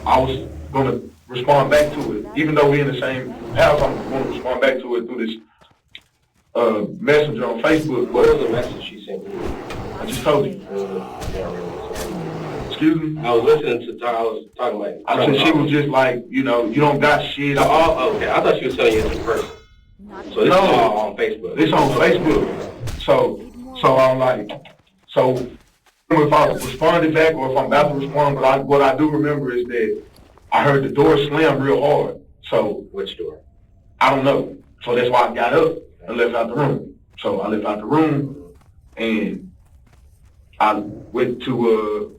I was going to respond back to it. Even though we're in the same house, I'm going to respond back to it through this messenger on Facebook.
What was the message she sent you?
I just told you. Excuse me?
I was listening to I was talking about.
I said she was just like, you don't got shit.
Okay, I thought she was telling you in person. So this is all on Facebook.
It's on Facebook. So I'm like, if I responded back or if I'm about to respond, but what I do remember is that I heard the door slam real hard. So
which door?
I don't know. So that's why I got up and left out the room. So I left out the room and I went to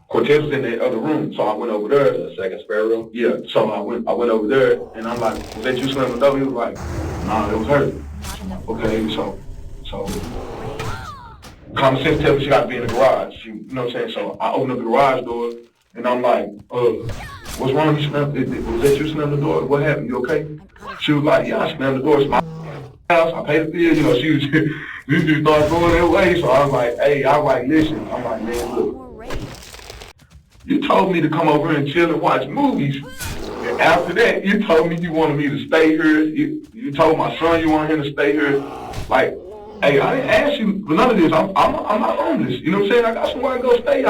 Cortez was in that other room, so I went over there.
The second spare room?
Yeah. So I went over there and I'm like, was that you slamming the door? He was like, nah, it was her. Okay, so common sense tells me she got to be in the garage. You know what I'm saying? So I opened up the garage door, and I'm like, what's wrong? Was that you slammed the door? What happened? You okay? She was like, yeah, I slammed the door. It's my house. I paid the bill. She was just started going that way. So I was like, listen. I'm like, man, look. You told me to come over and chill and watch movies. And after that, you told me you wanted me to stay here. You told my son you wanted him to stay here. Like, hey, I didn't ask you for none of this. I'm not homeless. You know what I'm saying? I got somewhere to go stay.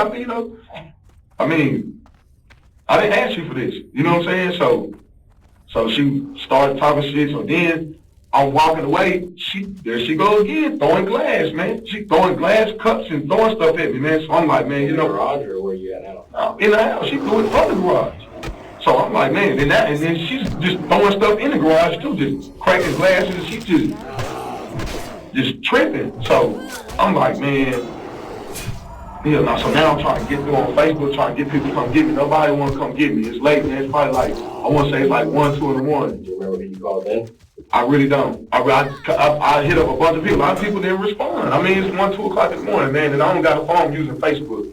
I didn't ask you for this. You know what I'm saying? So she started talking shit. So then I'm walking away. There she goes again, throwing glass, man. She throwing glass cups and throwing stuff at me, man. So I'm like, man, you know.
In the garage or where you at now?
In the house. She threw it from the garage. So I'm like, man, and then she's just throwing stuff in the garage too, just cracking glasses. And she just tripping. So I'm like, man. Yeah, so now I'm trying to get through on Facebook, trying to get people to come get me. Nobody want to come get me. It's late, man. It's probably like, I want to say it's like 1, 2 in the morning.
Do you remember who you called then?
I really don't. I hit up a bunch of people. A lot of people didn't respond. I mean, it's 1, 2 o'clock in the morning, man, and I don't got a phone using Facebook.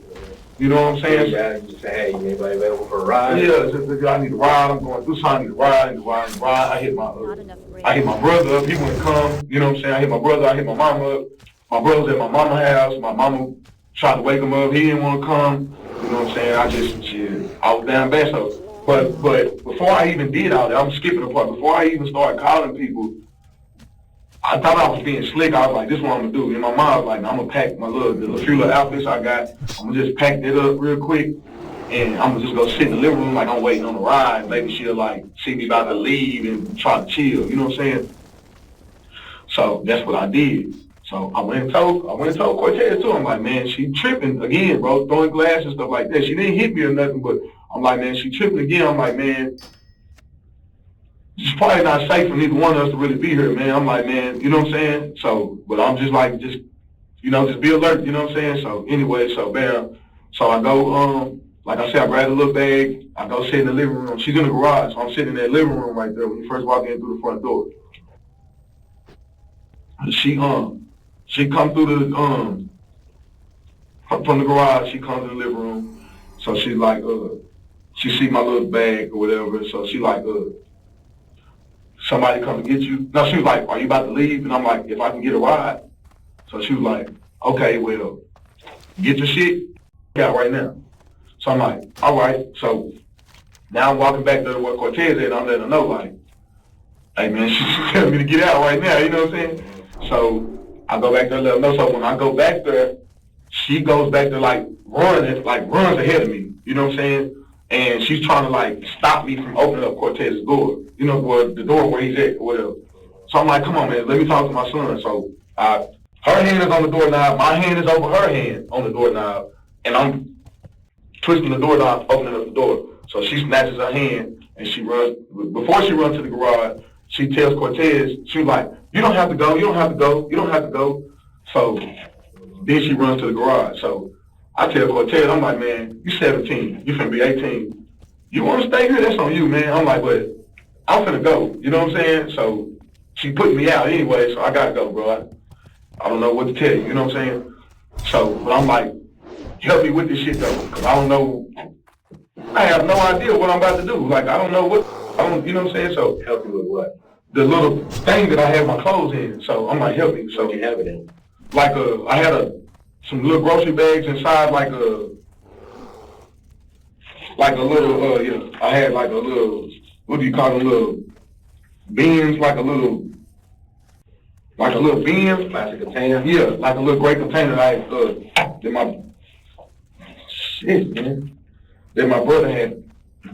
You know what I'm saying?
Yeah, you just say, hey, anybody available for a ride?
Yeah, I need a ride. I'm going through something. I need a ride. I hit my brother up. He wouldn't come. You know what I'm saying? I hit my brother. I hit my mama up. My brother's at my mama's house. My mama tried to wake him up. He didn't want to come. You know what I'm saying? I was down bad. So, but before I even did all that, I'm skipping a part. Before I even started calling people, I thought I was being slick. I was like, this is what I'm gonna do. And my mom was like, I'm gonna pack the few little outfits I got. I'm gonna just pack it up real quick, and I'm gonna just go sit in the living room like I'm waiting on the ride. Maybe she'll like see me about to leave and try to chill. You know what I'm saying? So that's what I did. So I went and told Cortez too. I'm like, man, she tripping again, bro, throwing glass and stuff like that. She didn't hit me or nothing, but I'm like, man, she tripping again. I'm like, man, it's probably not safe for neither one of us to really be here, man. I'm like, man, you know what I'm saying? So, but I'm just like, just be alert, you know what I'm saying? So anyway, so bam. So I go, like I said, I grab a little bag. I go sit in the living room. She's in the garage, so I'm sitting in that living room right there when you first walk in through the front door. She come through the, from the garage, she comes in the living room. So she's like, she see my little bag or whatever. So she like, somebody come to get you. No, she was like, are you about to leave? And I'm like, if I can get a ride. So she was like, okay, well, get your shit out right now. So I'm like, all right. So now I'm walking back to where Cortez at, and I'm letting her know, like, hey, man, she's telling me to get out right now, you know what I'm saying? So I go back there and let her know. So when I go back there, she goes back there, like, runs ahead of me, you know what I'm saying? And she's trying to, like, stop me from opening up Cortez's door, you know, the door where he's at or whatever. So I'm like, come on, man, let me talk to my son. So her hand is on the doorknob, my hand is over her hand on the doorknob, and I'm twisting the doorknob, opening up the door. So she snatches her hand, and she runs. Before she runs to the garage, she tells Cortez, she's like, you don't have to go, you don't have to go, you don't have to go. So then she runs to the garage. So I tell Cortez, I'm like, man, you 17, you finna be 18. You want to stay here? That's on you, man. I'm like, but I'm finna go. You know what I'm saying? So she put me out anyway, so I gotta go, bro. I don't know what to tell you. You know what I'm saying? So, but I'm like, help me with this shit though, because I don't know. I have no idea what I'm about to do. Like, I don't know you know what I'm saying? So
help you with what?
The little thing that I have my clothes in. So I'm like, help me. So
you have it in?
Like I had some little grocery bags inside, like a little, I had like a little, what do you call them, little bins, like a little bin.
Plastic container?
Yeah, like a little gray container that my brother had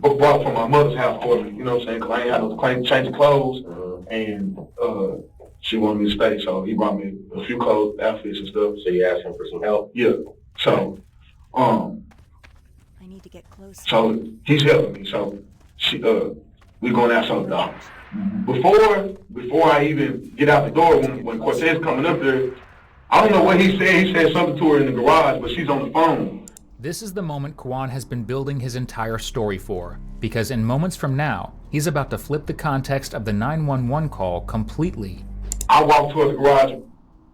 brought from my mother's house for me, you know what I'm saying? Because I ain't had no change of clothes, and she wanted me to stay, so he brought me a few clothes, outfits and stuff.
So you asked him for some help?
Yeah. So,
I need to get closer.
So he's helping me. So we're going out. So before I even get out the door, when Cortez coming up there, I don't know what he said. He said something to her in the garage, but she's on the phone.
This is the moment Kwan has been building his entire story for, because in moments from now, he's about to flip the context of the 911 call completely.
I walk towards the garage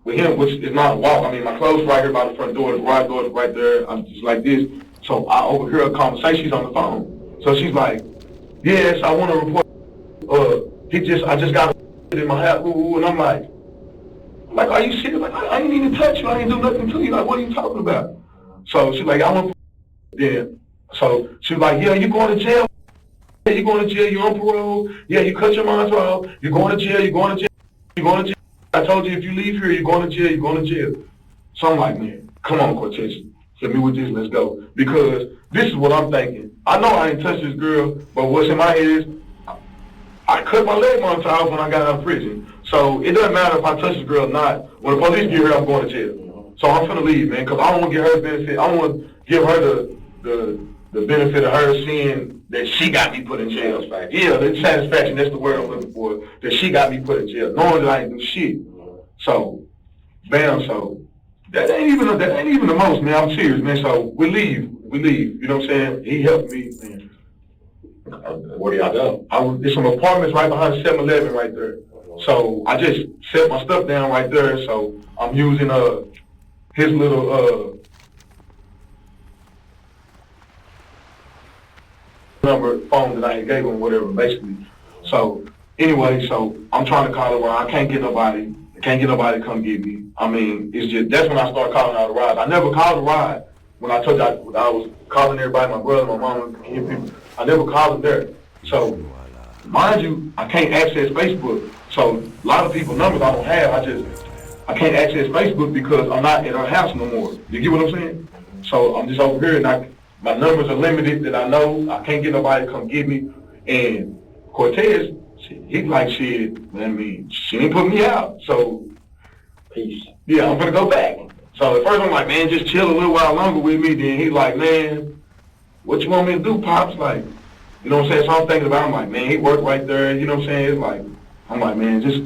with him, which is not a walk. I mean, my clothes right here by the front door, the garage door is right there. I'm just like this. So I overhear a conversation. She's on the phone. So she's like, yes, I want to report. I just got in my house. And I'm like, are you serious? Like, I didn't even touch you. I didn't do nothing to you. Like, what are you talking about? So she's like, I want then. So she's like, yeah, you going to jail. Yeah, you going to jail. You on parole. Yeah, you cut your mom's off. You're going to jail. You're going to jail. You're going to jail. I told you if you leave here, you're going to jail. You're going to jail. So I'm like, man, come on, Cortez. Hit me with this, let's go. Because this is what I'm thinking. I know I didn't touch this girl, but what's in my head is, I cut my leg monitor off when I got out of prison. So it doesn't matter if I touch this girl or not. When the police get here, I'm going to jail. So I'm finna leave, man, because I don't want to give her the benefit. I don't want to give her the benefit of her seeing that she got me put in jail. Yeah, the satisfaction, that's the word I'm looking for, that she got me put in jail, knowing that I ain't do shit. So, bam, so that ain't even the most, man. I'm serious, man. So we leave. You know what I'm saying? He helped me, man. Where do y'all go? There's some apartments right behind 7-Eleven right there. So I just set my stuff down right there. So I'm using his little number phone that I gave him, whatever, basically. So anyway, so I'm trying to call her around. I can't get nobody. I can't get nobody to come get me. I mean, it's just, that's when I started calling out a ride. I never called a ride when I told you I was calling everybody, my brother, my mama, people. I never called them there. So, mind you, I can't access Facebook. So, a lot of people's numbers I don't have. I can't access Facebook because I'm not in her house no more. You get what I'm saying? So, I'm just over here and my numbers are limited that I know. I can't get nobody to come get me. And Cortez, he's like, shit, I mean, she didn't put me out. So, peace. Yeah, I'm gonna go back. So at first I'm like, man, just chill a little while longer with me. Then he's like, man, what you want me to do, Pops? Like, you know what I'm saying? So I'm thinking about it. I'm like, man, he worked right there. You know what I'm saying? It's like, I'm like, man, just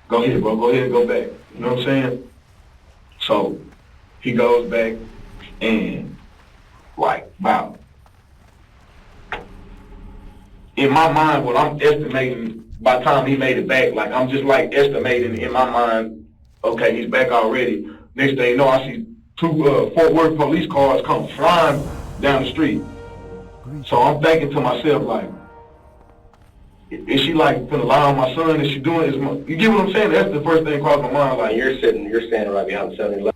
go ahead, bro. Go ahead and go back. You know what I'm saying? So he goes back and like, wow. In my mind, what I'm estimating, by the time he made it back, like I'm just like estimating in my mind, okay, he's back already. Next thing you know, I see two Fort Worth police cars come flying down the street. So I'm thinking to myself, like, is she like gonna lie on my son? Is she doing this? You get what I'm saying? That's the first thing crossed my mind. Like, you're standing right behind the 7-Eleven.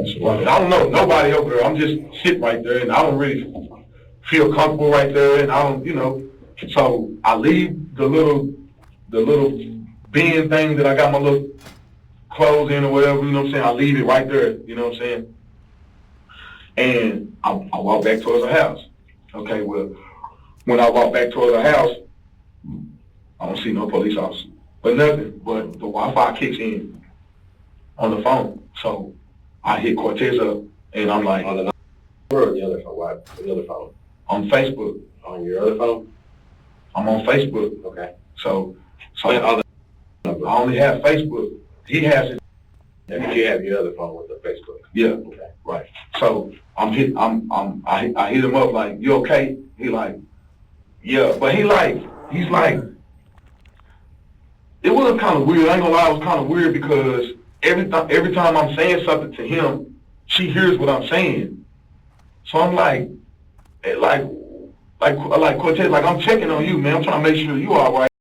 I don't know nobody over there. I'm just sitting right there, and I don't really feel comfortable right there, and I don't, you know. So I leave the little bin thing that I got my little clothes in or whatever, you know what I'm saying? I leave it right there, you know what I'm saying? And I walk back towards the house. Okay, well, when I walk back towards the house, I don't see no police officer, but nothing, but the Wi-Fi kicks in on the phone. So I hit Cortez up, and I'm like, on the number or the other phone? What? The other phone? On Facebook. On your other phone? I'm on Facebook. Okay. So I only have Facebook. He has it. And you have your other phone with the Facebook. Yeah. Okay. Right. So I hit him up like, you okay? He like, yeah. But he's like, it was kind of weird. I ain't gonna lie, it was kind of weird because every time I'm saying something to him, she hears what I'm saying. So I'm like Cortez, like I'm checking on you, man. I'm trying to make sure you all right.